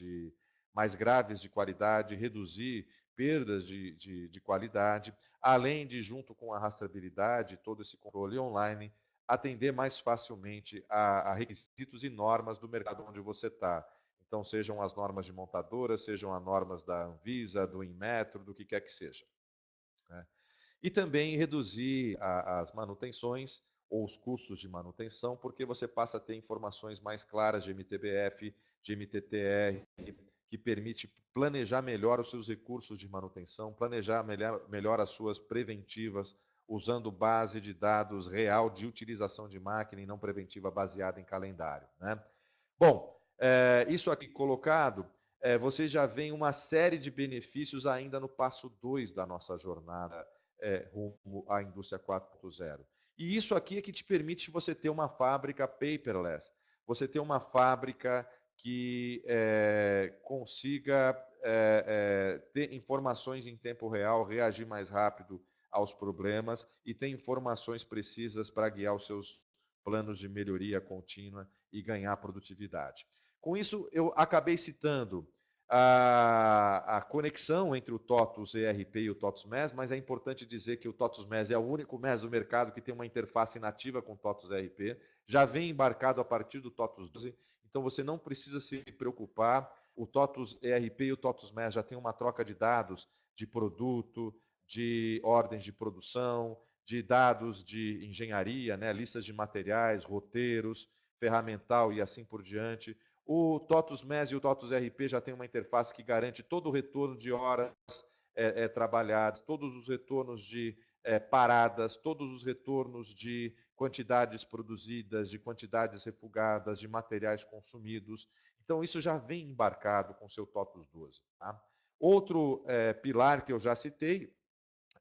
mais graves de qualidade, reduzir perdas de qualidade, além de, junto com a rastreabilidade, todo esse controle online, atender mais facilmente a requisitos e normas do mercado onde você está. Então, sejam as normas de montadora, sejam as normas da Anvisa, do Inmetro, do que quer que seja. Né? E também reduzir as manutenções ou os custos de manutenção, porque você passa a ter informações mais claras de MTBF, de MTTR, que permite planejar melhor os seus recursos de manutenção, planejar melhor as suas preventivas, usando base de dados real de utilização de máquina e não preventiva baseada em calendário. Né? Bom, isso aqui colocado, vocês já veem uma série de benefícios ainda no passo 2 da nossa jornada rumo à indústria 4.0. E isso aqui é que te permite você ter uma fábrica paperless, você ter uma fábrica que consiga ter informações em tempo real, reagir mais rápido aos problemas e ter informações precisas para guiar os seus planos de melhoria contínua e ganhar produtividade. Com isso, eu acabei citando a conexão entre o TOTUS ERP e o TOTUS MES, mas é importante dizer que o TOTUS MES é o único MES do mercado que tem uma interface nativa com o TOTUS ERP, já vem embarcado a partir do TOTUS 12, então você não precisa se preocupar, o TOTUS ERP e o TOTUS MES já tem uma troca de dados de produto, de ordens de produção, de dados de engenharia, né, listas de materiais, roteiros, ferramental e assim por diante. O TOTUS MES e o TOTUS ERP já tem uma interface que garante todo o retorno de horas trabalhadas, todos os retornos de paradas, todos os retornos de quantidades produzidas, de quantidades refugadas, de materiais consumidos. Então, isso já vem embarcado com o seu TOTUS 12. Tá? Outro pilar que eu já citei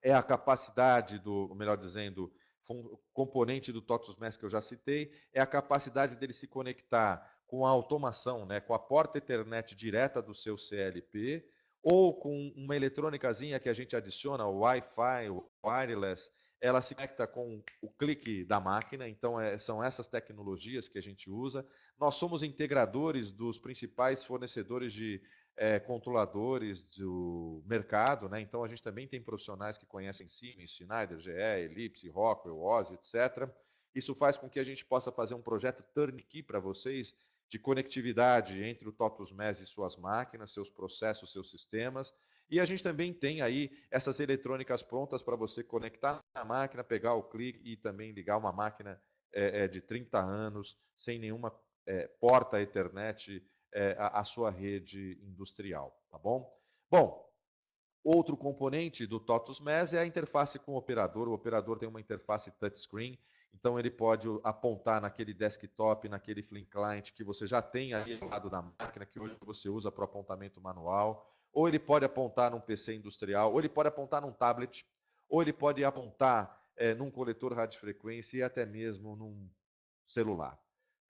é a capacidade do, melhor dizendo, componente do TOTUS MES que eu já citei, é a capacidade dele se conectar com a automação, né, com a porta Ethernet direta do seu CLP, ou com uma eletrônicazinha que a gente adiciona, o Wi-Fi, o wireless, ela se conecta com o clique da máquina, então são essas tecnologias que a gente usa. Nós somos integradores dos principais fornecedores de controladores do mercado, né? Então a gente também tem profissionais que conhecem Siemens, Schneider, GE, Ellipse, Rockwell, OSI, etc. Isso faz com que a gente possa fazer um projeto turnkey para vocês de conectividade entre o TOTUS MES e suas máquinas, seus processos, seus sistemas. E a gente também tem aí essas eletrônicas prontas para você conectar na máquina, pegar o clique e também ligar uma máquina de 30 anos, sem nenhuma porta Ethernet a sua rede industrial, tá bom? Bom, outro componente do TOTUS MES é a interface com o operador. O operador tem uma interface touchscreen, então ele pode apontar naquele desktop, naquele Flink Client que você já tem aí ao lado da máquina, que hoje você usa para o apontamento manual, ou ele pode apontar num PC industrial, ou ele pode apontar num tablet, ou ele pode apontar num coletor radiofrequência e até mesmo num celular.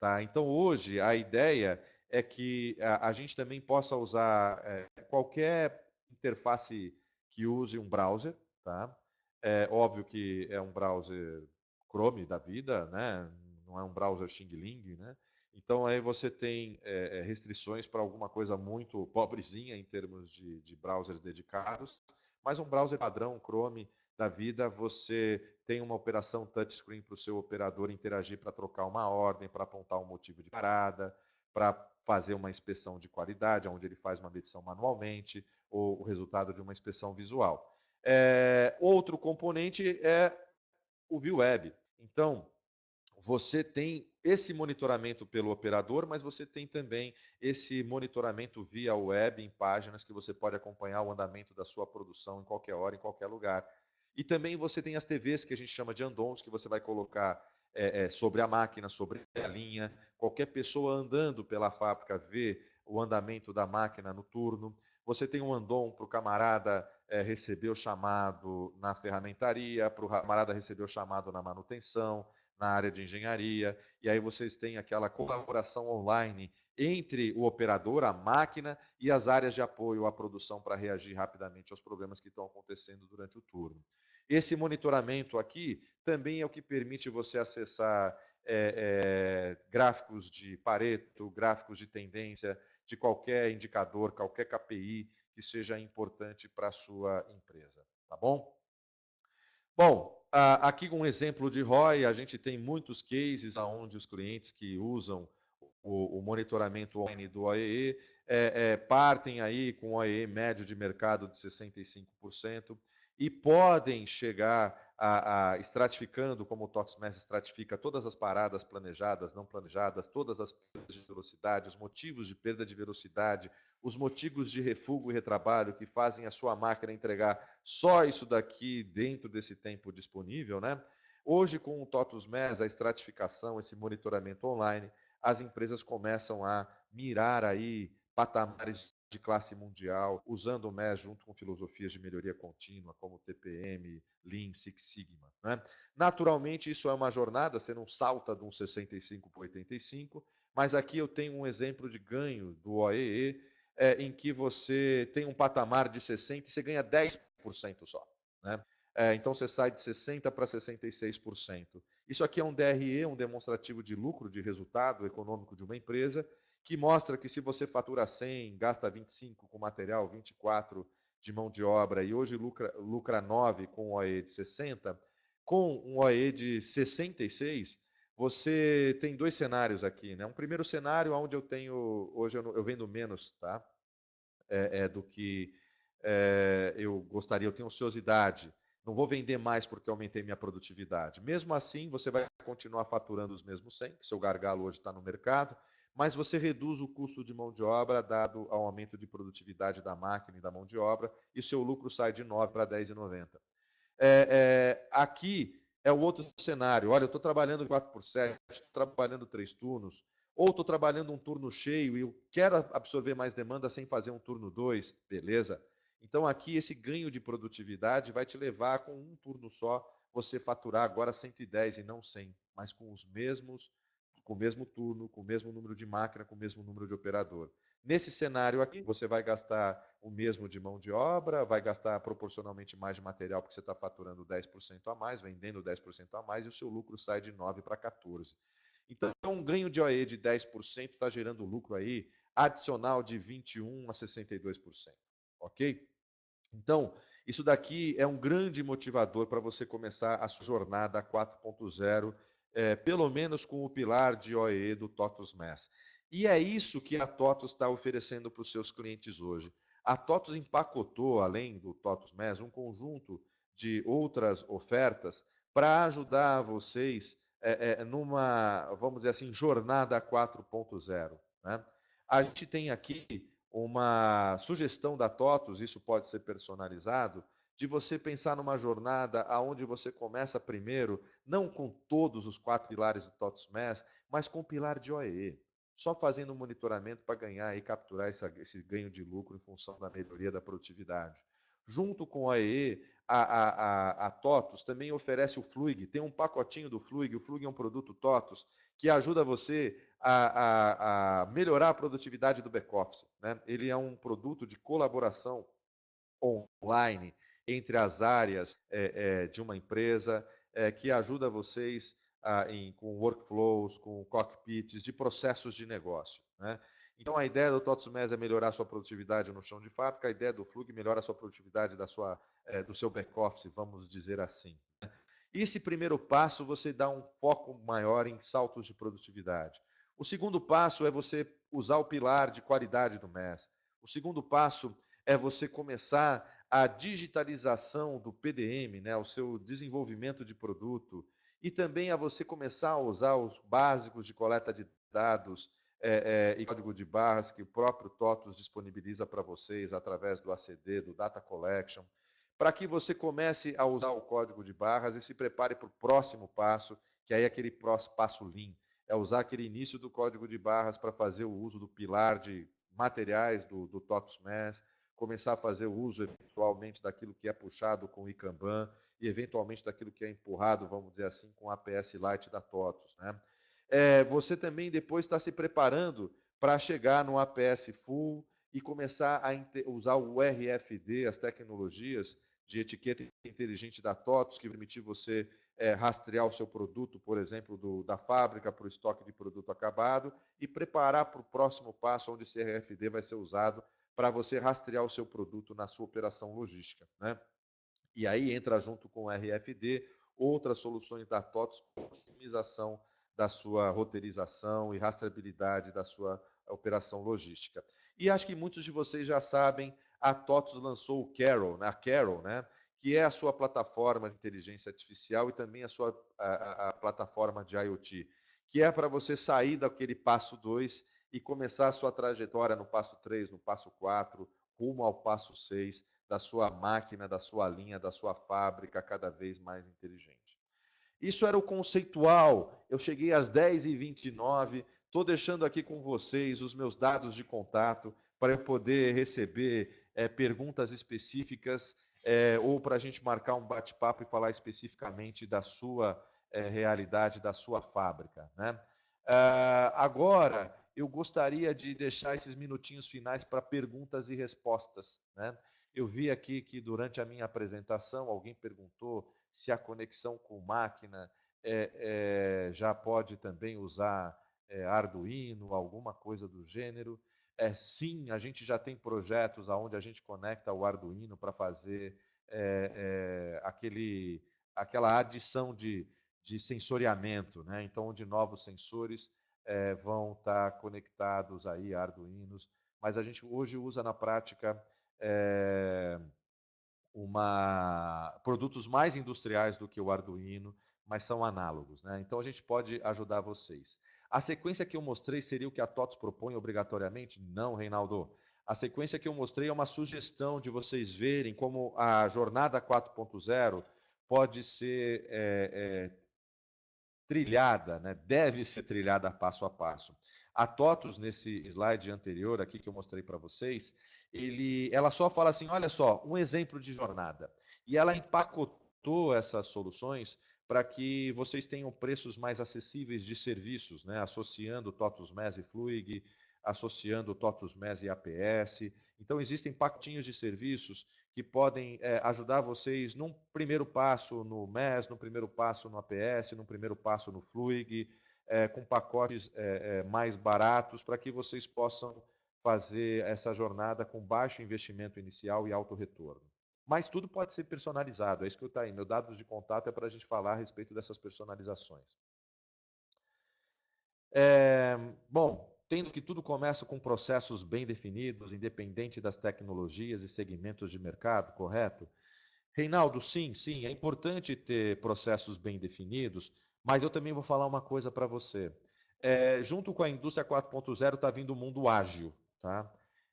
Tá? Então, hoje, a ideia é que a gente também possa usar qualquer interface que use um browser. Tá? É óbvio que é um browser Chrome da vida, né? Não é um browser Xing Ling, né? Então, aí você tem restrições para alguma coisa muito pobrezinha em termos de browsers dedicados, mas um browser padrão Chrome da vida, você tem uma operação touchscreen para o seu operador interagir para trocar uma ordem, para apontar um motivo de parada, para fazer uma inspeção de qualidade, onde ele faz uma medição manualmente, ou o resultado de uma inspeção visual. Outro componente é o View Web. Então, você tem esse monitoramento pelo operador, mas você tem também esse monitoramento via web em páginas que você pode acompanhar o andamento da sua produção em qualquer hora, em qualquer lugar. E também você tem as TVs que a gente chama de andons, que você vai colocar sobre a máquina, sobre a linha. Qualquer pessoa andando pela fábrica vê o andamento da máquina no turno. Você tem um andon para o camarada receber o chamado na ferramentaria, para o camarada receber o chamado na manutenção, na área de engenharia, e aí vocês têm aquela colaboração online entre o operador, a máquina e as áreas de apoio à produção para reagir rapidamente aos problemas que estão acontecendo durante o turno. Esse monitoramento aqui também é o que permite você acessar gráficos de Pareto, gráficos de tendência, de qualquer indicador, qualquer KPI que seja importante para a sua empresa, tá bom? Bom, aqui com um exemplo de ROI, a gente tem muitos cases onde os clientes que usam o monitoramento online do OEE partem aí com o OEE médio de mercado de 65% e podem chegar estratificando, como o TOTS-MES estratifica todas as paradas planejadas, não planejadas, todas as perdas de velocidade, os motivos de perda de velocidade, os motivos de refúgio e retrabalho que fazem a sua máquina entregar só isso daqui dentro desse tempo disponível, né? Hoje, com o TOTUS MES, a estratificação, esse monitoramento online, as empresas começam a mirar aí patamares de classe mundial, usando o MES junto com filosofias de melhoria contínua, como TPM, Lean, Six Sigma. Né? Naturalmente, isso é uma jornada, você não salta de um 65 para 85, mas aqui eu tenho um exemplo de ganho do OEE, em que você tem um patamar de 60% e você ganha 10% só. Né? Então você sai de 60% para 66%. Isso aqui é um DRE, um demonstrativo de lucro, de resultado econômico de uma empresa, que mostra que se você fatura 100, gasta 25 com material, 24 de mão de obra e hoje lucra 9 com um OE de 60, com um OE de 66, você tem dois cenários aqui, né? Um primeiro cenário onde eu tenho, hoje eu vendo menos, tá? Do que eu gostaria, eu tenho ociosidade, não vou vender mais porque aumentei minha produtividade. Mesmo assim, você vai continuar faturando os mesmos 100, que seu gargalo hoje está no mercado, mas você reduz o custo de mão de obra dado ao aumento de produtividade da máquina e da mão de obra, e seu lucro sai de 9 para 10,90. Aqui é o outro cenário. Olha, eu estou trabalhando 4x7, estou trabalhando 3 turnos, ou estou trabalhando um turno cheio e eu quero absorver mais demanda sem fazer um turno 2, beleza? Então aqui esse ganho de produtividade vai te levar com um turno só, você faturar agora 110 e não 100, mas com os mesmos, com o mesmo turno, com o mesmo número de máquina, com o mesmo número de operador. Nesse cenário aqui, você vai gastar o mesmo de mão de obra, vai gastar proporcionalmente mais de material, porque você está faturando 10% a mais, vendendo 10% a mais, e o seu lucro sai de 9 para 14. Então, um ganho de OE de 10% está gerando lucro aí adicional de 21% a 62%. Ok? Então, isso daqui é um grande motivador para você começar a sua jornada 4.0, pelo menos com o pilar de OE do TOTUS MES. E é isso que a TOTUS está oferecendo para os seus clientes hoje. A TOTUS empacotou, além do TOTUS MES, um conjunto de outras ofertas para ajudar vocês numa, vamos dizer assim, jornada 4.0. Né? A gente tem aqui uma sugestão da TOTUS, isso pode ser personalizado, de você pensar numa jornada onde você começa primeiro, não com todos os 4 pilares do TOTUS MES, mas com o pilar de OEE. Só fazendo um monitoramento para ganhar e capturar esse ganho de lucro em função da melhoria da produtividade. Junto com a OEE, a TOTUS também oferece o Fluig, tem um pacotinho do Fluig, o Fluig é um produto TOTUS que ajuda você a melhorar a produtividade do back-office. Né? Ele é um produto de colaboração online entre as áreas de uma empresa que ajuda vocês com workflows, com cockpits, de processos de negócio. Né? Então, a ideia do TOTUS MES é melhorar a sua produtividade no chão de fábrica, a ideia do Flug melhora a sua produtividade do seu back-office, vamos dizer assim. Esse primeiro passo, você dá um foco maior em saltos de produtividade. O segundo passo é você usar o pilar de qualidade do MES. O segundo passo é você começar a digitalização do PDM, né, o seu desenvolvimento de produto, e também a você começar a usar os básicos de coleta de dados e código de barras que o próprio TOTUS disponibiliza para vocês através do ACD, do Data Collection, para que você comece a usar o código de barras e se prepare para o próximo passo, que aí é aquele passo Lean, é usar aquele início do código de barras para fazer o uso do pilar de materiais do TOTUS MES, começar a fazer o uso eventualmente daquilo que é puxado com o Kanban e eventualmente daquilo que é empurrado, vamos dizer assim, com a APS Lite da TOTUS. Né? Você também depois está se preparando para chegar no APS Full e começar a usar o RFD, as tecnologias de etiqueta inteligente da TOTUS, que permitir você rastrear o seu produto, por exemplo, da fábrica para o estoque de produto acabado e preparar para o próximo passo, onde esse RFD vai ser usado para você rastrear o seu produto na sua operação logística. Né? E aí entra junto com o RFD outras soluções da TOTUS para otimização da sua roteirização e rastreabilidade da sua operação logística. E acho que muitos de vocês já sabem, a TOTUS lançou o Carol, a Carol, né, que é a sua plataforma de inteligência artificial e também a plataforma de IoT, que é para você sair daquele passo 2 e começar a sua trajetória no passo 3, no passo 4, rumo ao passo 6, da sua máquina, da sua linha, da sua fábrica cada vez mais inteligente. Isso era o conceitual. Eu cheguei às 10h29, estou deixando aqui com vocês os meus dados de contato para eu poder receber perguntas específicas ou para a gente marcar um bate-papo e falar especificamente da sua realidade, da sua fábrica. Né? Agora, eu gostaria de deixar esses minutinhos finais para perguntas e respostas. Né? Eu vi aqui que durante a minha apresentação alguém perguntou se a conexão com máquina já pode também usar Arduino, alguma coisa do gênero. Sim, a gente já tem projetos onde a gente conecta o Arduino para fazer aquela adição de sensoriamento, né? Então, onde novos sensores vão estar conectados aí a Arduinos, mas a gente hoje usa na prática produtos mais industriais do que o Arduino, mas são análogos. Né? Então, a gente pode ajudar vocês. A sequência que eu mostrei seria o que a TOTUS propõe obrigatoriamente? Não, Reinaldo. A sequência que eu mostrei é uma sugestão de vocês verem como a jornada 4.0 pode ser trilhada, né? Deve ser trilhada passo a passo. A TOTUS, nesse slide anterior aqui que eu mostrei para vocês, ela só fala assim, olha só, um exemplo de jornada. E ela empacotou essas soluções para que vocês tenham preços mais acessíveis de serviços, né? Associando TOTUS MES e Fluig, associando TOTUS MES e APS. Então, existem pacotinhos de serviços que podem ajudar vocês num primeiro passo no MES, no primeiro passo no APS, no primeiro passo no Fluig, com pacotes mais baratos para que vocês possam fazer essa jornada com baixo investimento inicial e alto retorno. Mas tudo pode ser personalizado, é isso que eu estou aí. Meu dados de contato é para a gente falar a respeito dessas personalizações. Bom, tendo que tudo começa com processos bem definidos, independente das tecnologias e segmentos de mercado, correto? Reinaldo, sim, é importante ter processos bem definidos, Mas eu também vou falar uma coisa para você. Junto com a indústria 4.0 está vindo o mundo ágil, tá?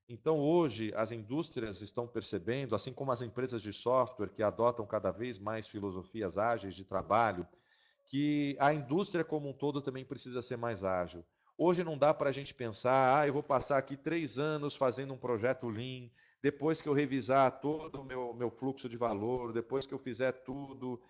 Então, hoje, as indústrias estão percebendo, assim como as empresas de software que adotam cada vez mais filosofias ágeis de trabalho, que a indústria como um todo também precisa ser mais ágil. Hoje não dá para a gente pensar, eu vou passar aqui 3 anos fazendo um projeto Lean, depois que eu revisar todo o meu fluxo de valor, depois que eu fizer tudo,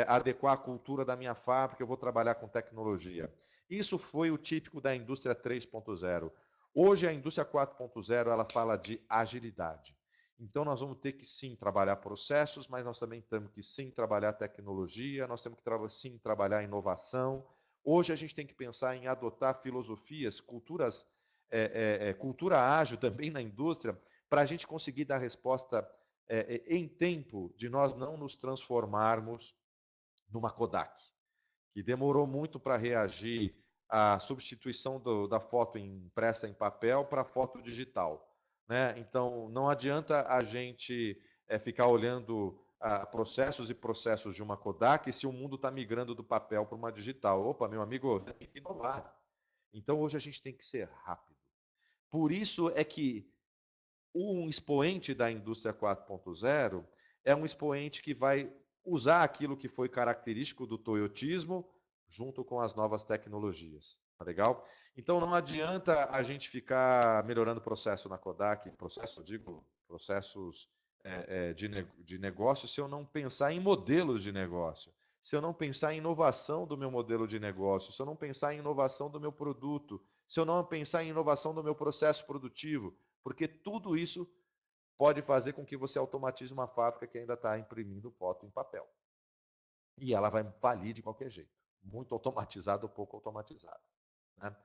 adequar a cultura da minha fábrica, eu vou trabalhar com tecnologia. Isso foi o típico da indústria 3.0. Hoje a indústria 4.0 ela fala de agilidade. Então, nós vamos ter que sim trabalhar processos, mas nós também temos que sim trabalhar tecnologia, nós temos que sim trabalhar inovação. Hoje a gente tem que pensar em adotar filosofias, culturas, cultura ágil também na indústria, para a gente conseguir dar resposta em tempo de nós não nos transformarmos numa Kodak, que demorou muito para reagir à substituição da foto impressa em papel para a foto digital. Né? Então, não adianta a gente ficar olhando processos e processos de uma Kodak se o mundo está migrando do papel para uma digital. Opa, meu amigo, tem que inovar. Então, hoje a gente tem que ser rápido. Por isso é que um expoente da indústria 4.0 é um expoente que vai usar aquilo que foi característico do toyotismo junto com as novas tecnologias. Tá legal? Então não adianta a gente ficar melhorando o processo na Kodak, processos de negócio, se eu não pensar em modelos de negócio, se eu não pensar em inovação do meu modelo de negócio, se eu não pensar em inovação do meu produto, se eu não pensar em inovação do meu processo produtivo, porque tudo isso pode fazer com que você automatize uma fábrica que ainda está imprimindo foto em papel. E ela vai falir de qualquer jeito. Muito automatizada ou pouco automatizada. Né?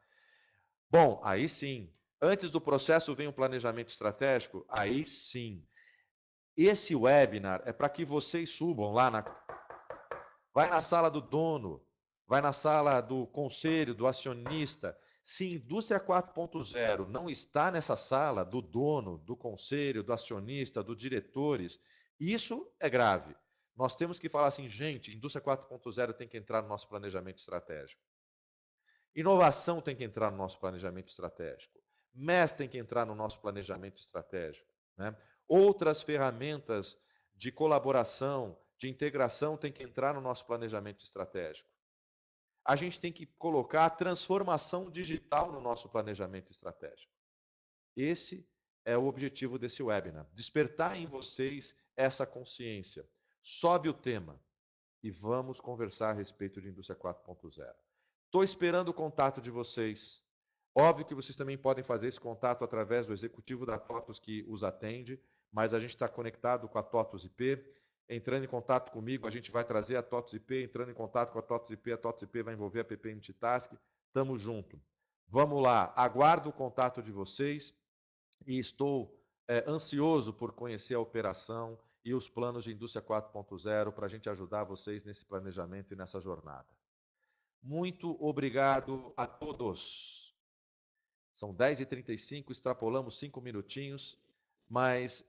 Bom, aí sim. Antes do processo vem o planejamento estratégico? Aí sim. Esse webinar é para que vocês subam lá na. Vai na sala do dono, vai na sala do conselho, do acionista. Se indústria 4.0 não está nessa sala do dono, do conselho, do acionista, dos diretores, isso é grave. Nós temos que falar assim, gente, indústria 4.0 tem que entrar no nosso planejamento estratégico. Inovação tem que entrar no nosso planejamento estratégico. MES tem que entrar no nosso planejamento estratégico. Né? Outras ferramentas de colaboração, de integração, tem que entrar no nosso planejamento estratégico. A gente tem que colocar a transformação digital no nosso planejamento estratégico. Esse é o objetivo desse webinar. Despertar em vocês essa consciência. Sobe o tema e vamos conversar a respeito de indústria 4.0. Estou esperando o contato de vocês. Óbvio que vocês também podem fazer esse contato através do executivo da TOTUS que os atende, mas a gente está conectado com a TOTUS IP. Entrando em contato comigo, a gente vai trazer a TOTUS IP. Entrando em contato com a TOTUS IP vai envolver a PP Multitask. Tamo junto. Vamos lá. Aguardo o contato de vocês e estou ansioso por conhecer a operação e os planos de indústria 4.0 para a gente ajudar vocês nesse planejamento e nessa jornada. Muito obrigado a todos. São 10h35, extrapolamos 5 minutinhos, mas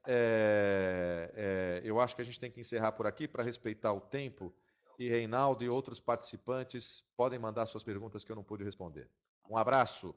eu acho que a gente tem que encerrar por aqui para respeitar o tempo e Reinaldo e outros participantes podem mandar suas perguntas que eu não pude responder. Um abraço.